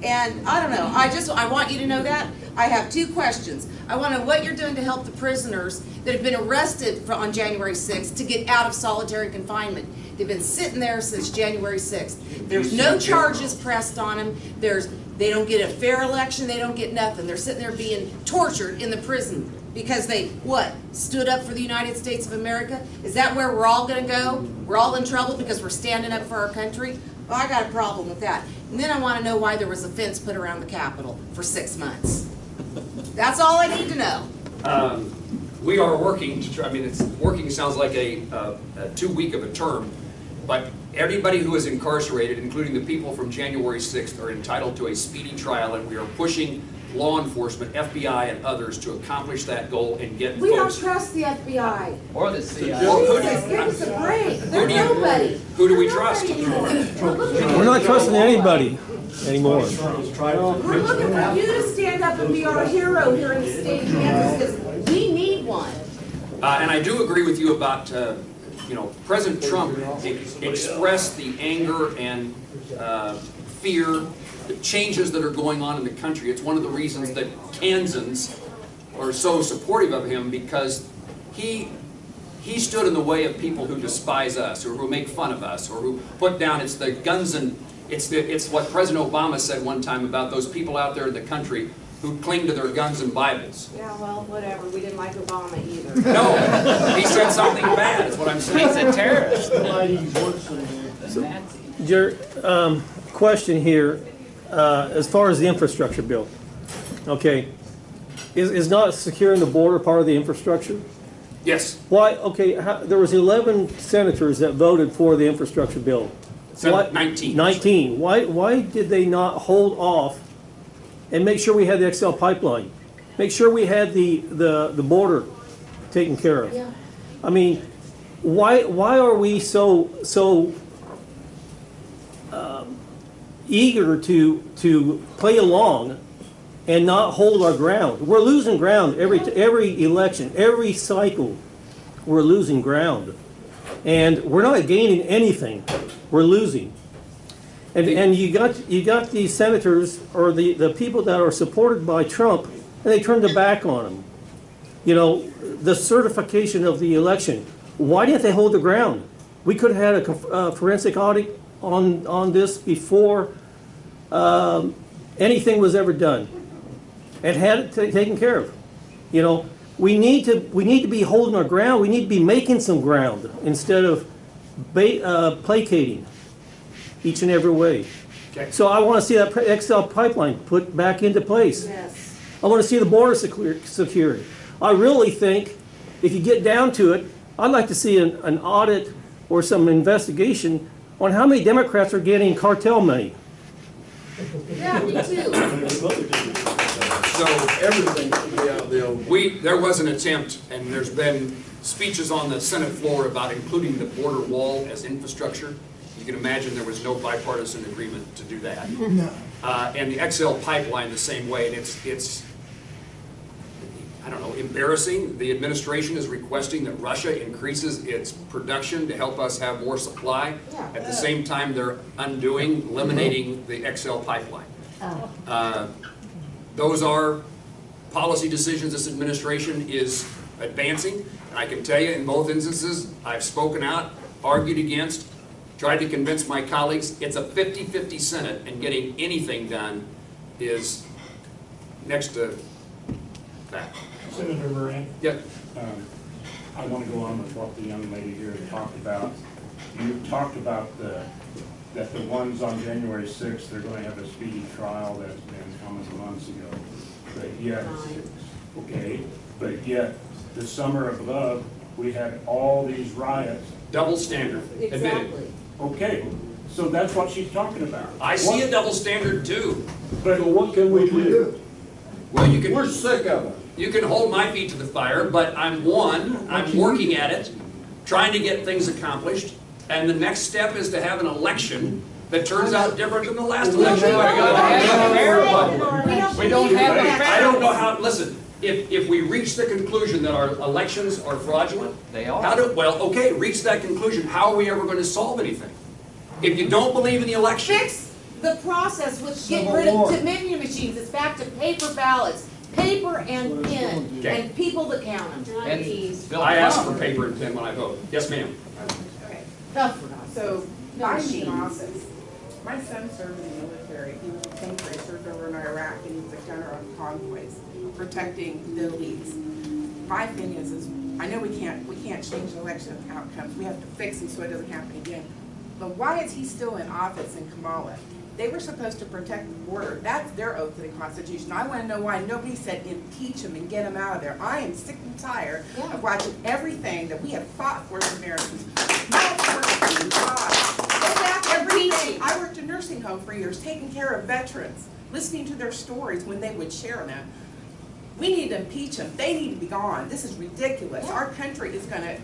And I don't know, I want you to know that. I have 2 questions. I want to know what you're doing to help the prisoners that have been arrested on January 6th to get out of solitary confinement. They've been sitting there since January 6th. There's no charges pressed on them. They don't get a fair election. They don't get nothing. They're sitting there being tortured in the prison because they, what, stood up for the United States of America? Is that where we're all going to go? We're all in trouble because we're standing up for our country? Well, I got a problem with that. And then I want to know why there was a fence put around the Capitol for 6 months. That's all I need to know. we are working to try. I mean, working sounds like a 2 week of a term, but everybody who is incarcerated, including the people from January 6th, are entitled to a speedy trial, and we are pushing law enforcement, FBI, and others to accomplish that goal and get We don't folks. trust the FBI. Or the CIA. Jesus, give us a break. They're nobody. Who do we They're trust? nobody anymore. We're not trusting anybody anymore. We're looking for you to stand up and be our hero here in the state of Kansas, because we need one. And I do agree with you about, President Trump expressed the anger and fear, the changes that are going on in the country. It's one of the reasons that Kansans are so supportive of him, because he stood in the way of people who despise us, or who make fun of us, or who put down, it's the guns and, it's what President Obama said one time about those people out there in the country who cling to their guns and Bibles. Yeah, well, whatever. We didn't like Obama either. No, he said something bad, is what I'm saying. He's a terrorist. Your question here, as far as the infrastructure bill, okay, is not securing the border part of the infrastructure? Yes. Why? Okay, there was 11 senators that voted for the infrastructure bill. 19. 19. Why did they not hold off and make sure we had the XL pipeline? Make sure we had the border taken care of. Yeah. I mean, why are we so eager to play along and not hold our ground? We're losing ground every election, every cycle. We're losing ground, and we're not gaining anything. We're losing. And you got these senators or the people that are supported by Trump, and they turned their back on him. You know, the certification of the election. Why didn't they hold the ground? We could have had a forensic audit on this before anything was ever done, and had it taken care of. You know, we need to be holding our ground. We need to be making some ground instead of placating each and every way. Okay. So I want to see that XL pipeline put back into place. Yes. I want to see the border secured. I really think, if you get down to it, I'd like to see an audit or some investigation on how many Democrats are getting cartel money. Yeah, me too. So Everything should be out there. there was an attempt, and there's been speeches on the Senate floor about including the border wall as infrastructure. You can imagine there was no bipartisan agreement to do that. No. And the XL pipeline the same way, and it's I don't know, embarrassing. The administration is requesting that Russia increases its production to help us have more supply. Yeah. At the same time, they're undoing, eliminating the XL pipeline. Those are policy decisions this administration is advancing. And I can tell you, in both instances, I've spoken out, argued against, tried to convince my colleagues. It's a 50-50 Senate, and getting anything done is next to that. Senator Moran, Yeah. I want to go on with what the young lady here talked about. You talked about that the ones on January 6th, they're going to have a speedy trial that's been how many months ago. But yet, but yet, the summer of love, we had all these riots. Double standard, admitted. Exactly. Okay, so that's what she's talking about. I see a double standard too. But what can we do? Well, you can. We're sick of it. You can hold my feet to the fire, but I'm working at it, trying to get things accomplished, and the next step is to have an election that turns out different than the last election. We don't have a I don't know how, listen, if we reach the conclusion that our elections are fraudulent, They are. well, okay, reach that conclusion, how are we ever going to solve anything? If you don't believe in the election, Fix the process with getting Civil rid of War. Dominion machines. It's back to paper ballots, paper and pen, Okay. and people that count them. And Bill, I ask for paper and pen when I vote. Yes, ma'am. Okay, Tough for us. so, No my machines. process, my son served in the military, he was a tanker, he served over in Iraq, and he was a gunner on convoys, protecting the elites. My thing is I know we can't change the election outcomes, we have to fix them so it doesn't happen again. But why is he still in office in Kamala? They were supposed to protect the border. That's their oath to the Constitution. I want to know why nobody said impeach him and get him out of there. I am sick and tired of watching everything that we have fought for as Americans. Every day. I worked in a nursing home for years, taking care of veterans, listening to their stories when they would share them. We need to impeach them. They need to be gone. This is ridiculous. Our country is going to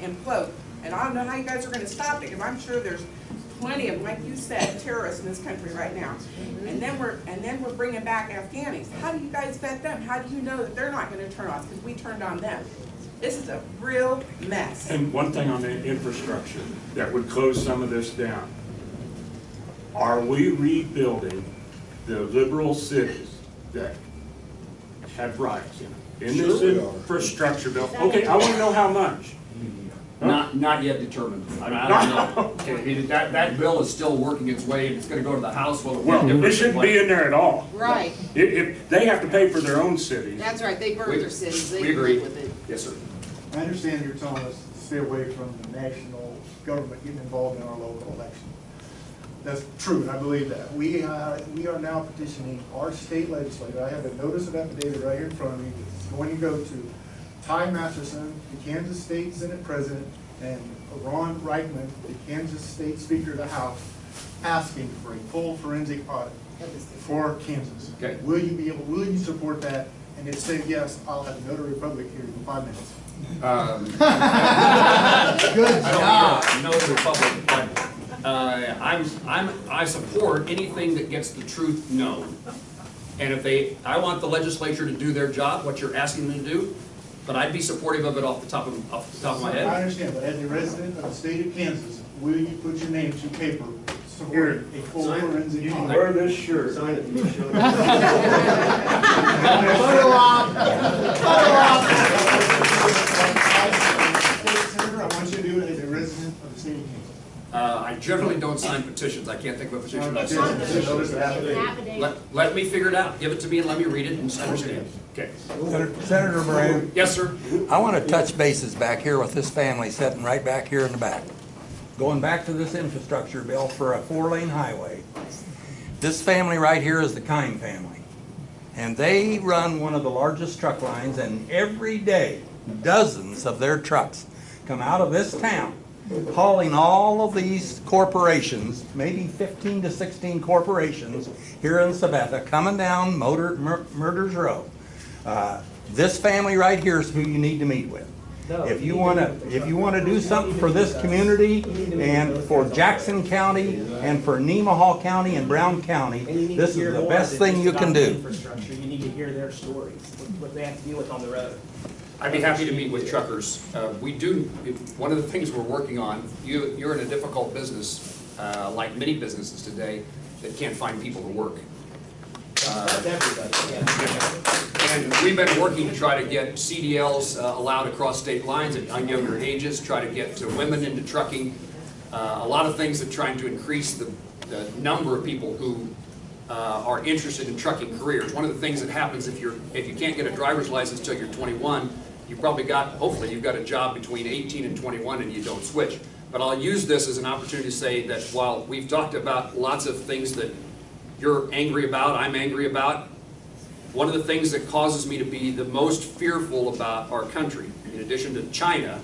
implode. And I don't know how you guys are going to stop it, because I'm sure there's plenty of, like you said, terrorists in this country right now. And then we're bringing back Afghanis. How do you guys vet them? How do you know that they're not going to turn off? Because we turned on them. This is a real mess. And one thing on the infrastructure that would close some of this down. Are we rebuilding the liberal cities that have riots in them? In this Sure we are. infrastructure bill? Okay, I want to know how much. Not yet determined. I don't know. Okay, I mean, that bill is still working its way, and it's gonna go to the House. Well, It shouldn't be in there at all. Right. If they have to pay for their own cities. That's right. They burned their cities. They We agree. live with it. Yes, sir. I understand you're telling us to stay away from the national government getting involved in our local election. That's true, and I believe that. We are now petitioning our state legislature. I have a notice of affidavit right here in front of me. It's going to go to Ty Masterson, the Kansas State Senate President, and Ron Reichman, the Kansas State Speaker of the House, asking for a full forensic audit for Kansas. Okay. Will you support that? And if say yes, I'll have a notary public here in 5 minutes. Good I job. don't know the public, but I support anything that gets the truth known. And I want the legislature to do their job, what you're asking them to do, but I'd be supportive of it off the top of my I head. understand, but as a resident of the state of Kansas, will you put your name to paper supporting a full forensic audit? Wear this shirt. Sign it. Photo op! Photo op! Senator, I want you to do it as a resident of the state of Kansas. I generally don't sign petitions. I can't think of a petition I've signed. Notice of affidavit. Let me figure it out. Give it to me and let me read it and understand. Okay. Senator Moran, Yes, sir. I want to touch bases back here with this family sitting right back here in the back. Going back to this infrastructure bill for a 4-lane highway. This family right here is the Kine family. And they run one of the largest truck lines, and every day, dozens of their trucks come out of this town hauling all of these corporations, maybe 15 to 16 corporations here in Sabetha, coming down Murders Row. This family right here is who you need to meet with. If you wanna do something for this community and for Jackson County and for Nemaha County and Brown County, this is the best thing you can do. Infrastructure, you need to hear their stories, what they have to deal with on the road. I'd be happy to meet with truckers. One of the things we're working on, you're in a difficult business, like many businesses today, that can't find people to work. That's everybody, yeah. And we've been working to try to get CDLs allowed across state lines at younger ages, try to get women into trucking, a lot of things that trying to increase the number of people who are interested in trucking careers. One of the things that happens if you can't get a driver's license till you're 21, hopefully you've got a job between 18 and 21 and you don't switch. But I'll use this as an opportunity to say that while we've talked about lots of things that you're angry about, I'm angry about, one of the things that causes me to be the most fearful about our country, in addition to China,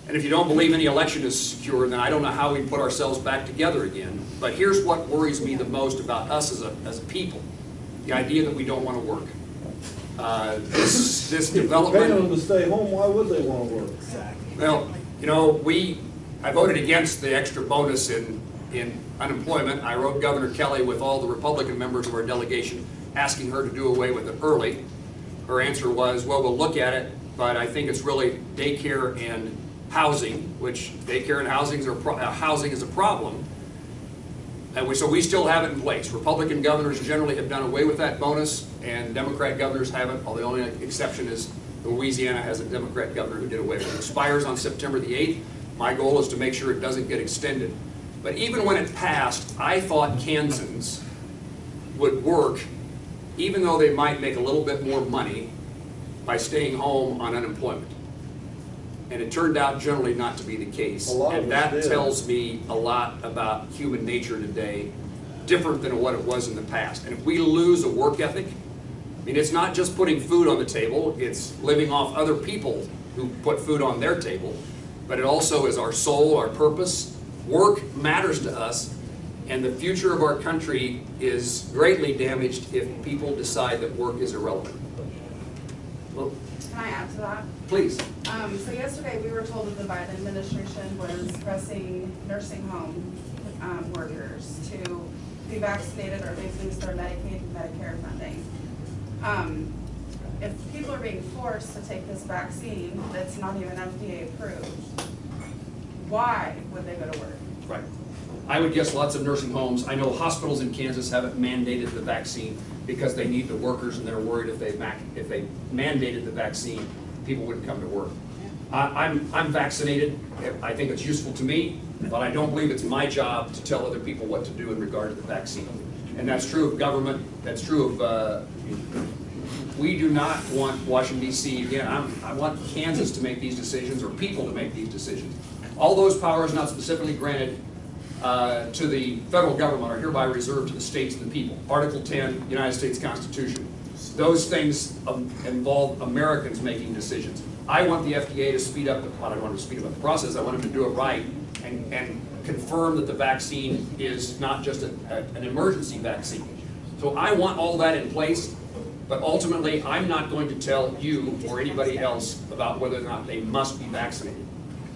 and if you don't believe any election is secure, then I don't know how we put ourselves back together again. But here's what worries me the most about us as a people, the idea that we don't want to work. This development... Paying them to stay home, why would they want to work? Well, you know, I voted against the extra bonus in unemployment. I wrote Governor Kelly with all the Republican members of our delegation asking her to do away with it early. Her answer was, well, we'll look at it, but I think it's really daycare and housing, which daycare and housing is a problem. And so we still have it in place. Republican governors generally have done away with that bonus, and Democrat governors haven't. The only exception is Louisiana has a Democrat governor who did away with it. It expires on September the 8th. My goal is to make sure it doesn't get extended. But even when it passed, I thought Kansans would work, even though they might make a little bit more money by staying home on unemployment. And it turned out generally not to be the case. And that tells me a lot about human nature today, different than what it was in the past. And if we lose a work ethic, I mean, it's not just putting food on the table, it's living off other people who put food on their table, but it also is our soul, our purpose. Work matters to us, and the future of our country is greatly damaged if people decide that work is irrelevant. Well, Can I add to that? please. So yesterday, we were told that the Biden administration was pressing nursing home workers to be vaccinated or they lose their Medicaid and Medicare funding. If people are being forced to take this vaccine that's not even FDA approved, why would they go to work? Right. I would guess lots of nursing homes. I know hospitals in Kansas haven't mandated the vaccine because they need the workers, and they're worried if they mandated the vaccine, people wouldn't come to work. I'm vaccinated. I think it's useful to me, but I don't believe it's my job to tell other people what to do in regard to the vaccine. And that's true of government. That's true of. We do not want Washington, D.C. Again, I want Kansas to make these decisions, or people to make these decisions. All those powers not specifically granted to the federal government are hereby reserved to the states and the people. Article 10, United States Constitution. Those things involve Americans making decisions. I want the FDA to speed up I don't want to speed up the process. I want them to do it right and confirm that the vaccine is not just an emergency vaccine. So I want all that in place, but ultimately I'm not going to tell you or anybody else about whether or not they must be vaccinated.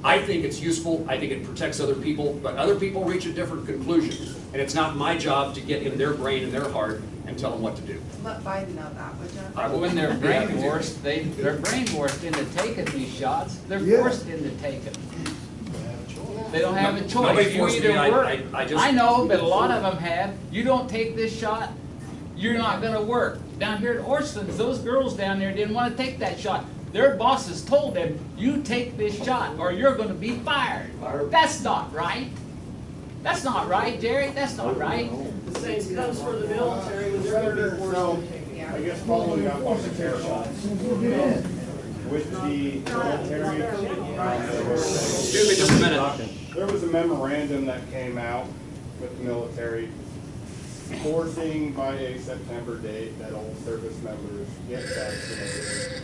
I think it's useful, I think it protects other people, but other people reach a different conclusion. And it's not my job to get in their brain and their heart and tell them what to do. Let Biden know that, would you? When they're brainwashed, they're brainwashed into taking these shots. They're forced into taking them. They don't have a choice. Nobody You forced either me. work. I know, but a lot of them have. You don't take this shot, you're not going to work. Down here at Orstons, those girls down there didn't want to take that shot. Their bosses told them, you take this shot or you're going to be fired. That's not right. That's not right, Jerry. That's not right. The same comes for the military when they're going to be forced to take it. I guess following up on the care shots, with the military, Excuse me just a minute. there was a memorandum that came out with the military forcing by a September date that all service members get vaccinated.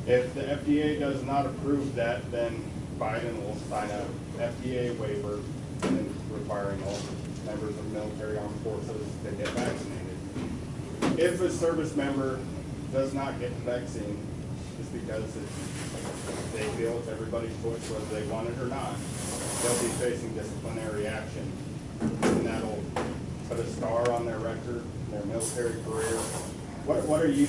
If the FDA does not approve that, then Biden will sign a FDA waiver and requiring all members of military armed forces to get vaccinated. If a service member does not get the vaccine, is because they feel it's everybody's choice whether they want it or not. They'll be facing disciplinary action, and that'll put a star on their record, their military career. What are you,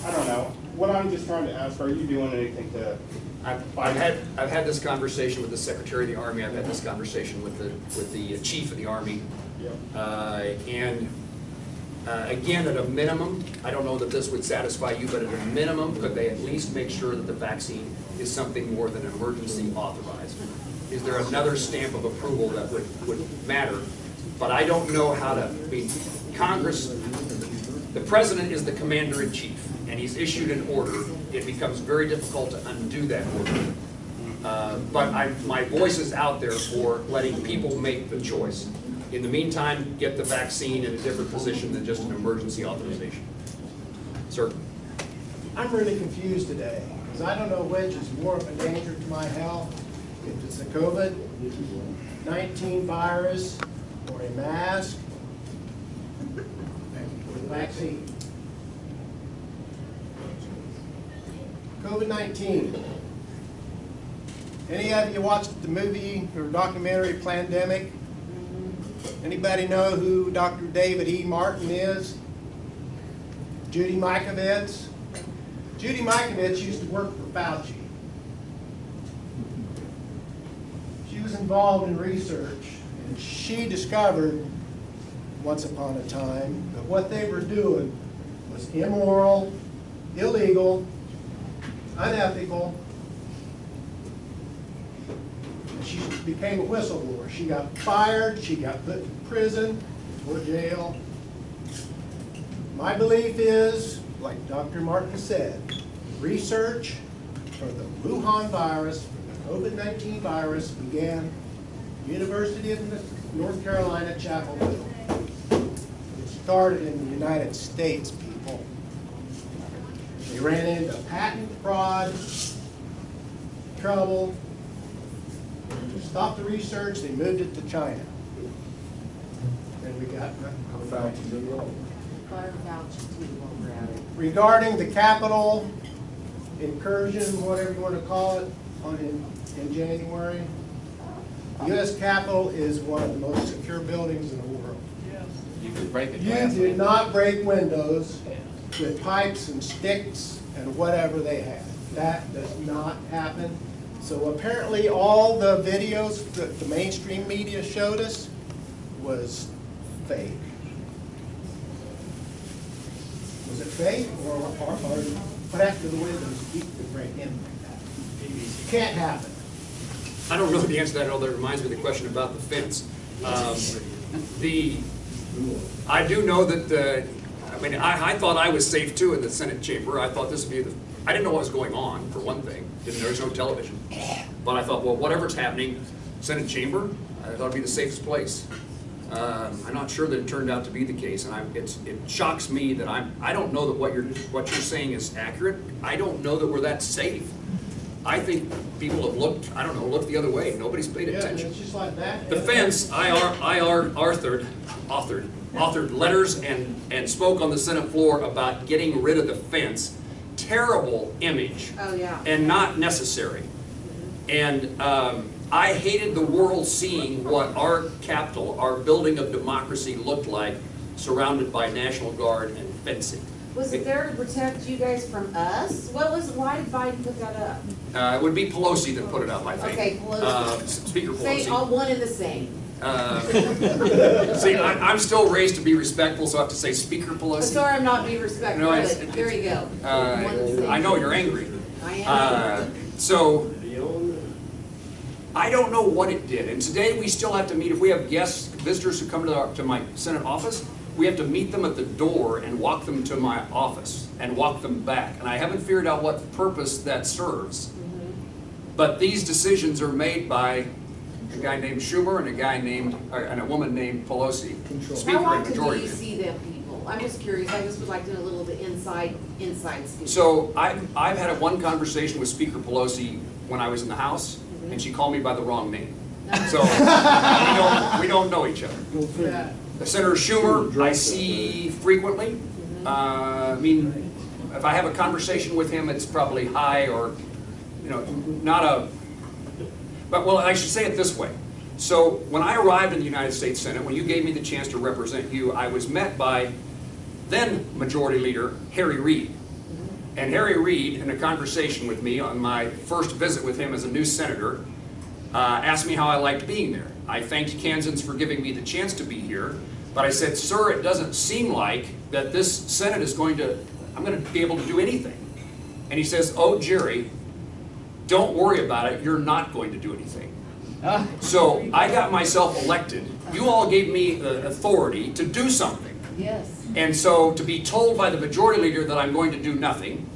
I don't know, what I'm just trying to ask, are you doing anything to? I've had this conversation with the Secretary of the Army. I've had this conversation with the Chief of the Army. Yep. Again, at a minimum, I don't know that this would satisfy you, but at a minimum, could they at least make sure that the vaccine is something more than emergency authorized? Is there another stamp of approval that would matter? But I don't know how to, I mean, Congress, the President is the Commander-in-Chief, and he's issued an order. It becomes very difficult to undo that order. But my voice is out there for letting people make the choice. In the meantime, get the vaccine in a different position than just an emergency authorization. Sir? I'm really confused today, because I don't know which is more of a danger to my health, if it's the COVID-19 virus, or a mask, or the vaccine. COVID-19. Any of you watched the movie or documentary Plandemic? Anybody know who Dr. David E. Martin is? Judy Mikovits? Judy Mikovits used to work for Fauci. She was involved in research, and she discovered, once upon a time, that what they were doing was immoral, illegal, unethical. She became a whistleblower. She got fired, she got put in prison or jail. My belief is, like Dr. Martin said, research for the Wuhan virus, for the COVID-19 virus, began at the University of North Carolina, Chapel Hill. It started in the United States, people. They ran into patent fraud, trouble. To stop the research, they moved it to China. And we got regarding the Capitol incursion, whatever you want to call it, in January, the U.S. Capitol is one of the most secure buildings in the world. You could break a You glass. did not break windows with pipes and sticks and whatever they had. That does not happen. So apparently all the videos that the mainstream media showed us was fake. Was it fake or what happened to the windows people could break in like that? It can't happen. I don't know the answer to that, although it reminds me of the question about the fence. I do know that, I mean, I thought I was safe too in the Senate chamber. I thought this would be I didn't know what was going on, for one thing. There was no television. But I thought, well, whatever's happening, Senate chamber, I thought it'd be the safest place. I'm not sure that it turned out to be the case, and it shocks me that I don't know that what you're saying is accurate. I don't know that we're that safe. I think people have looked, I don't know, looked the other way. Nobody's paid attention. It's just like that. The fence, I authored letters and spoke on the Senate floor about getting rid of the fence. Terrible image. Oh, yeah. And not necessary. And I hated the world seeing what our Capitol, our building of democracy, looked like, surrounded by National Guard and fencing. Was it there to protect you guys from us? Why did Biden put that up? It would be Pelosi that put it up, I think. Okay, Pelosi. Speaker Pelosi. Say all one and the same. See, I'm still raised to be respectful, so I have to say Speaker Pelosi. I'm sorry I'm not being respectful, No, but there you go. One and the same. I know you're angry. I am. So, I don't know what it did. And today we still have to meet, if we have guests, visitors who come to my Senate office, we have to meet them at the door and walk them to my office and walk them back. And I haven't figured out what purpose that serves. But these decisions are made by a guy named Schumer and a woman named Pelosi. Speaker How and often do Majority you Leader. see them people? I'm just curious. I just would like to know a little bit inside scoop. So I've had one conversation with Speaker Pelosi when I was in the House, and she called me by the wrong name. So we don't know each other. Yeah. Senator Schumer I see frequently. I mean, if I have a conversation with him, it's probably high or, you know, not a, but well, I should say it this way. So when I arrived in the United States Senate, when you gave me the chance to represent you, I was met by then Majority Leader Harry Reid. And Harry Reid, in a conversation with me on my first visit with him as a new senator, asked me how I liked being there. I thanked Kansans for giving me the chance to be here, but I said, sir, it doesn't seem like that this Senate is going to, I'm going to be able to do anything. And he says, oh, Jerry, don't worry about it, you're not going to do anything. So I got myself elected. You all gave me the authority to do something. Yes. And so to be told by the majority leader that I'm going to do nothing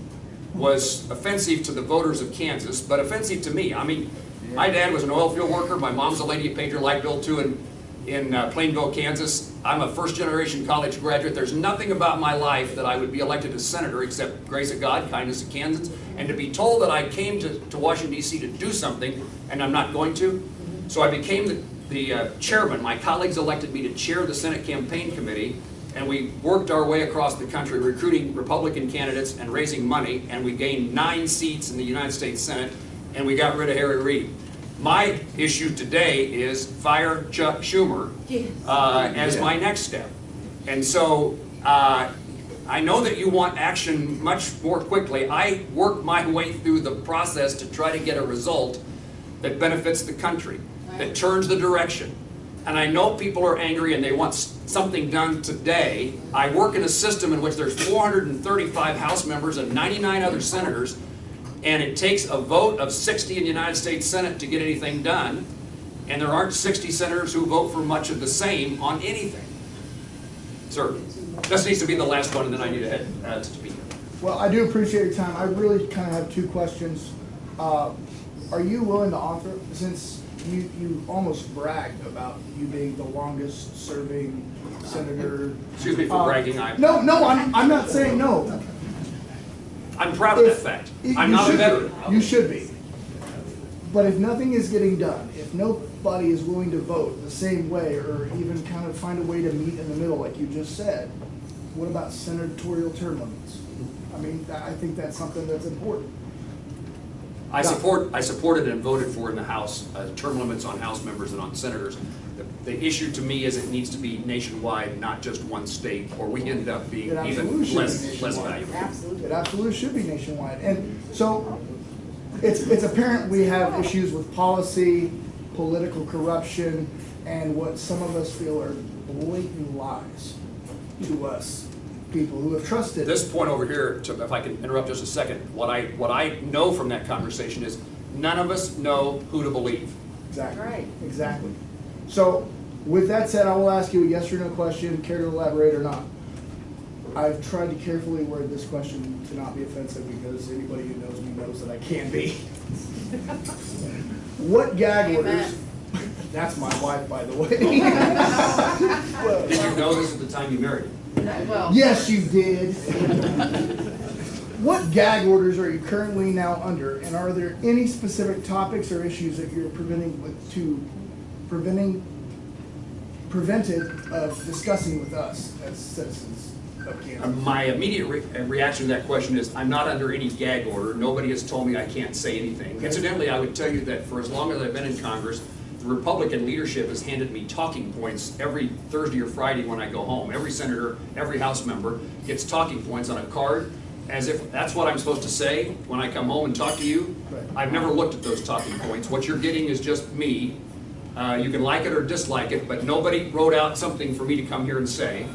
was offensive to the voters of Kansas, but offensive to me. I mean, my dad was an oil field worker. My mom's a lady who paid her light bill too in Plainville, Kansas. I'm a first-generation college graduate. There's nothing about my life that I would be elected as senator except grace of God, kindness of Kansas. And to be told that I came to Washington, D.C. to do something, and I'm not going to. So I became the chairman. My colleagues elected me to chair the Senate Campaign Committee, and we worked our way across the country recruiting Republican candidates and raising money, and we gained 9 seats in the United States Senate, and we got rid of Harry Reid. My issue today is fire Chuck Schumer as my next step. And so I know that you want action much more quickly. I worked my way through the process to try to get a result that benefits the country, that turns the direction. And I know people are angry and they want something done today. I work in a system in which there's 435 House members and 99 other senators, and it takes a vote of 60 in the United States Senate to get anything done, and there aren't 60 senators who vote for much of the same on anything. Sir, this needs to be the last one, and then I need to head to speak. Well, I do appreciate your time. I really kind of have 2 questions. Are you willing to author, since you almost bragged about you being the longest serving senator. Excuse me for bragging. No, I'm not saying no. I'm proud of that fact. I'm not a veteran. You should be. But if nothing is getting done, if nobody is willing to vote the same way or even kind of find a way to meet in the middle like you just said, what about senatorial term limits? I mean, I think that's something that's important. I supported and voted for in the House term limits on House members and on senators. The issue to me is it needs to be nationwide, not just one state, or we end up being even less valuable. Absolutely. It absolutely should be nationwide. And so it's apparent we have issues with policy, political corruption, and what some of us feel are blatant lies to us. People who have trusted. This point over here, if I can interrupt just a second, what I know from that conversation is none of us know who to believe. Exactly. Right. Exactly. So, with that said, I will ask you a yes or no question, care to elaborate or not. I've tried to carefully word this question to not be offensive because anybody who knows me knows that I can be. What gag orders? That's my wife, by the way. Did you know this at the time you married him? Well, Yes, you did. What gag orders are you currently now under, and are there any specific topics or issues that you're prevented of discussing with us as citizens of Kansas? My immediate reaction to that question is I'm not under any gag order. Nobody has told me I can't say anything. Incidentally, I would tell you that for as long as I've been in Congress, the Republican leadership has handed me talking points every Thursday or Friday when I go home. Every senator, every House member gets talking points on a card as if that's what I'm supposed to say when I come home and talk to you. Right. I've never looked at those talking points. What you're getting is just me. You can like it or dislike it, but nobody wrote out something for me to come here and say.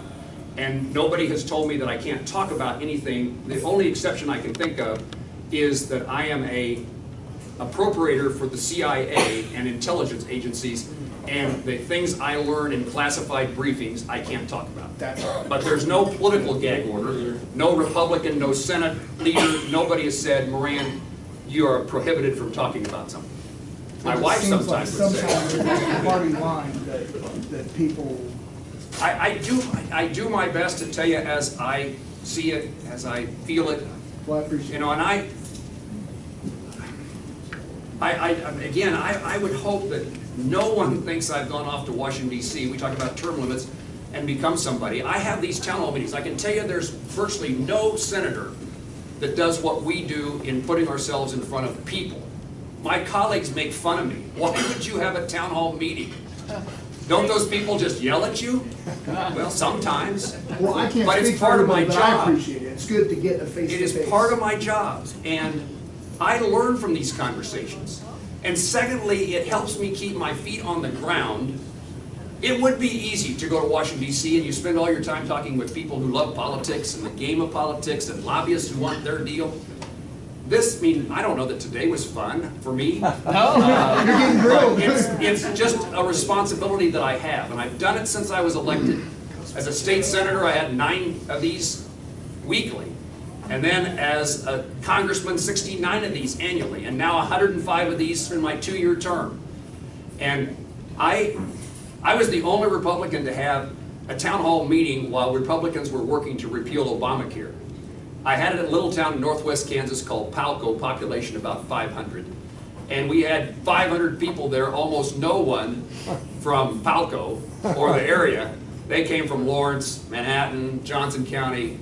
And nobody has told me that I can't talk about anything. The only exception I can think of is that I am a appropriator for the CIA and intelligence agencies, and the things I learn in classified briefings I can't talk about. But there's no political gag order, no Republican, no Senate leader, nobody has said, Moran, you are prohibited from talking about something. My wife sometimes would say. Sometimes there's a party line that people. I do my best to tell you as I see it, as I feel it. Well, I appreciate it. You know, and I would hope that no one thinks I've gone off to Washington, D.C. We talk about term limits and become somebody. I have these town hall meetings. I can tell you there's virtually no senator that does what we do in putting ourselves in front of people. My colleagues make fun of me. Why would you have a town hall meeting? Don't those people just yell at you? Well, sometimes. Well, I can't But it's speak for part of my everybody, but I job. appreciate it. It's good to get a face-to-face. It is part of my job, and I learn from these conversations. And secondly, it helps me keep my feet on the ground. It would be easy to go to Washington, D.C., and you spend all your time talking with people who love politics and the game of politics and lobbyists who want their deal. I don't know that today was fun for me. You're getting grilled. But it's just a responsibility that I have, and I've done it since I was elected. As a state senator, I had 9 of these weekly. And then as a congressman, 69 of these annually. And now 105 of these in my 2-year term. And I was the only Republican to have a town hall meeting while Republicans were working to repeal Obamacare. I had it in a little town in northwest Kansas called Palco, population about 500. And we had 500 people there, almost no one from Palco or the area. They came from Lawrence, Manhattan, Johnson County,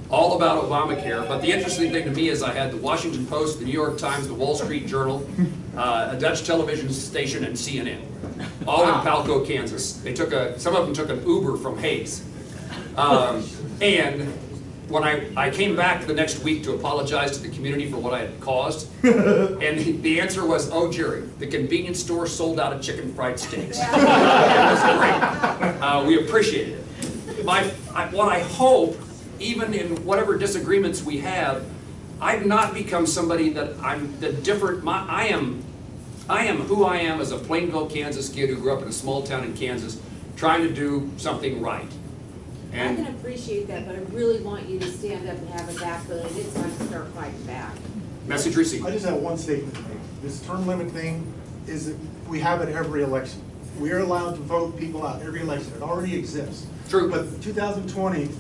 all about Obamacare. But the interesting thing to me is I had the Washington Post, the New York Times, the Wall Street Journal, a Dutch television station, and CNN, all in Palco, Kansas. Some of them took an Uber from Hayes. And when I came back the next week to apologize to the community for what I had caused, and the answer was, oh, Jerry, the convenience store sold out of chicken fried steaks. It was great. We appreciate it. What I hope, even in whatever disagreements we have, I've not become somebody that I'm the different. I am who I am as a Plainville, Kansas kid who grew up in a small town in Kansas, trying to do something right. I can appreciate that, but I really want you to stand up and have a backbone, and it's time to start fighting back. Message received. I just have one statement to make. This term limit thing is that we have it every election. We are allowed to vote people out every election. It already exists. True. But in 2020,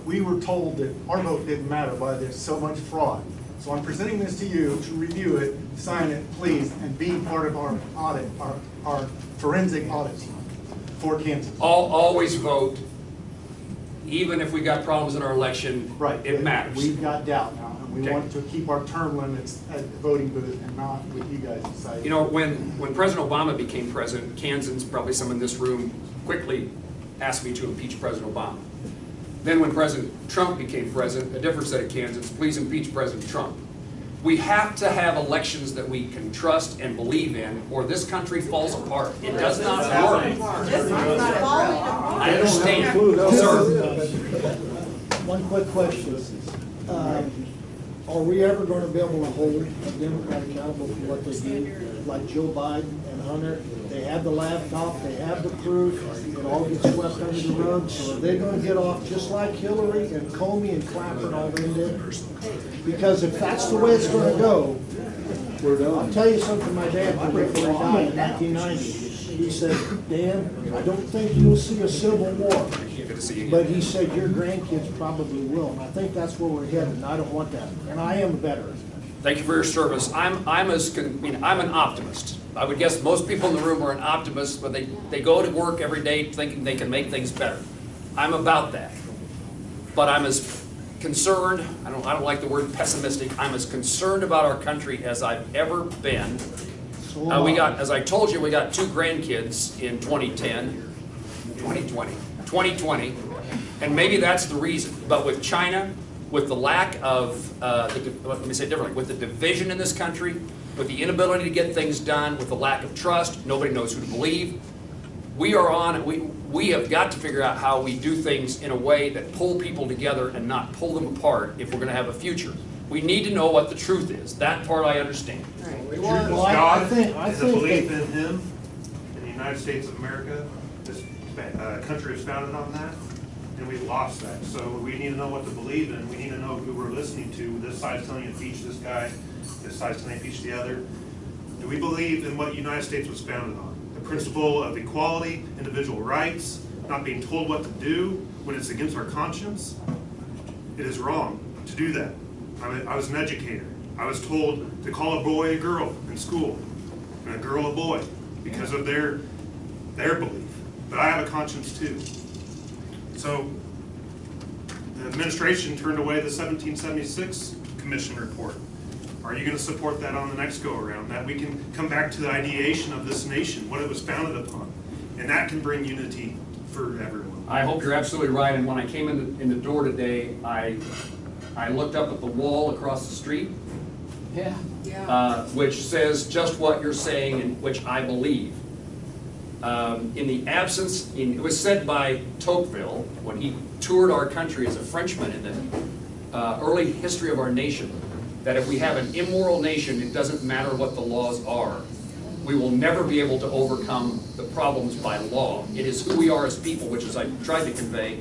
we were told that our vote didn't matter, why there's so much fraud. So I'm presenting this to you to review it, sign it, please, and be part of our audit, our forensic audit team for Kansas. Always vote, even if we got problems in our election. Right. It matters. We've got doubt now, and we Okay. want to keep our term limits at the voting booth and not with you guys deciding. You know, when President Obama became president, Kansans, probably some in this room, quickly asked me to impeach President Obama. Then when President Trump became president, a different set of Kansans, please impeach President Trump. We have to have elections that we can trust and believe in, or this country falls apart. It does not work. I understand. Sir. One quick question. Are we ever going to be able to hold a Democrat accountable for what they do? Like Joe Biden and Hunter, they have the laptop, they have the proof, it all gets swept under the rug. So are they going to get off just like Hillary and Comey and Clapper and all them did? Because if that's the way it's going to go, I'll tell you something my dad told me before he died in 1990. He said, Dan, I don't think you'll see a civil war. But he said your grandkids probably will. And I think that's where we're headed, and I don't want that. And I am a veteran. Thank you for your service. I'm an optimist. I would guess most people in the room are an optimist, but they go to work every day thinking they can make things better. I'm about that. But I'm as concerned, I don't like the word pessimistic, I'm as concerned about our country as I've ever been. As I told you, we got 2 grandkids in 2020, and maybe that's the reason. But with China, with the lack of, let me say it differently, with the division in this country, with the inability to get things done, with the lack of trust, nobody knows who to believe, we have got to figure out how we do things in a way that pull people together and not pull them apart if we're going to have a future. We need to know what the truth is. That part I understand. Well, God is a belief in Him, in the United States of America. This country is founded on that, and we've lost that. So we need to know what to believe in. We need to know who we're listening to. This side's telling you to impeach this guy. This side's telling you to impeach the other. Do we believe in what the United States was founded on? The principle of equality, individual rights, not being told what to do when it's against our conscience. It is wrong to do that. I was an educator. I was told to call a boy a girl in school, and a girl a boy, because of their belief. But I have a conscience too. So the administration turned away the 1776 commission report. Are you gonna support that on the next go-around? That we can come back to the ideation of this nation, what it was founded upon, and that can bring unity for everyone. I hope you're absolutely right, and when I came in the door today, I looked up at the wall across the street, Yeah. which says just what you're saying and which I believe. In the absence, it was said by Tocqueville when he toured our country as a Frenchman in the early history of our nation, that if we have an immoral nation, it doesn't matter what the laws are. We will never be able to overcome the problems by law. It is who we are as people, which is I tried to convey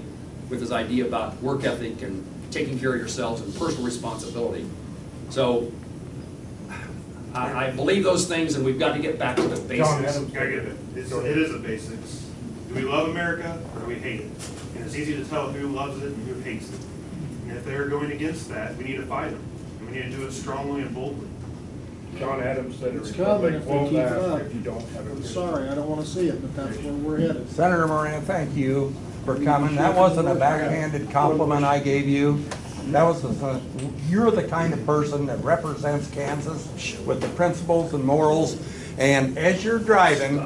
with this idea about work ethic and taking care of yourselves and personal responsibility. So I believe those things, and we've got to get back to the John, basics. I get it. It is the basics. Do we love America or do we hate it? And it's easy to tell who loves it and who hates it. And if they're going against that, we need to fight them. And we need to do it strongly and boldly. John Adams said It's coming if they won't keep it last up. if you don't have I'm it. sorry, I don't wanna see it, but that's where we're headed. Senator Moran, thank you for coming. That wasn't a backhanded compliment I gave you. That was, you're the kind of person that represents Kansas with the principles and morals. And as you're driving,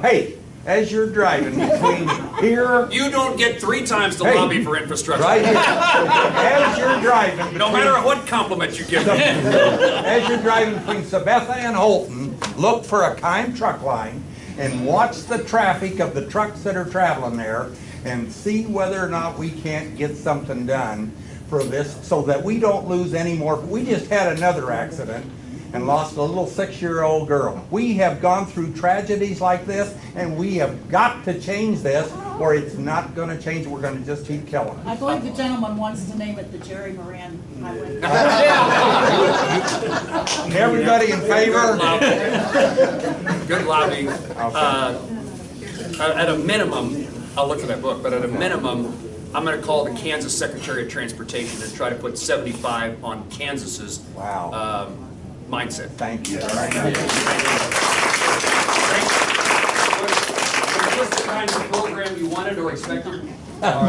as you're driving between here. You don't get 3 times to Hey, lobby for infrastructure. Right here. As you're driving. No matter what compliment you give me. As you're driving between Sabetha and Holton, look for a Kime truck line and watch the traffic of the trucks that are traveling there and see whether or not we can't get something done for this so that we don't lose any more. We just had another accident and lost a little 6-year-old girl. We have gone through tragedies like this, and we have got to change this, or it's not going to change. We're going to just keep killing it. I believe the gentleman wants to name it the Jerry Moran Highway. Everybody in favor? Good lobbying. At a minimum, I'll look for that book, but at a minimum, I'm going to call the Kansas Secretary of Transportation and try to put 75 on Kansas's mindset. Thank you. Was this the kind of program you wanted or expected? Over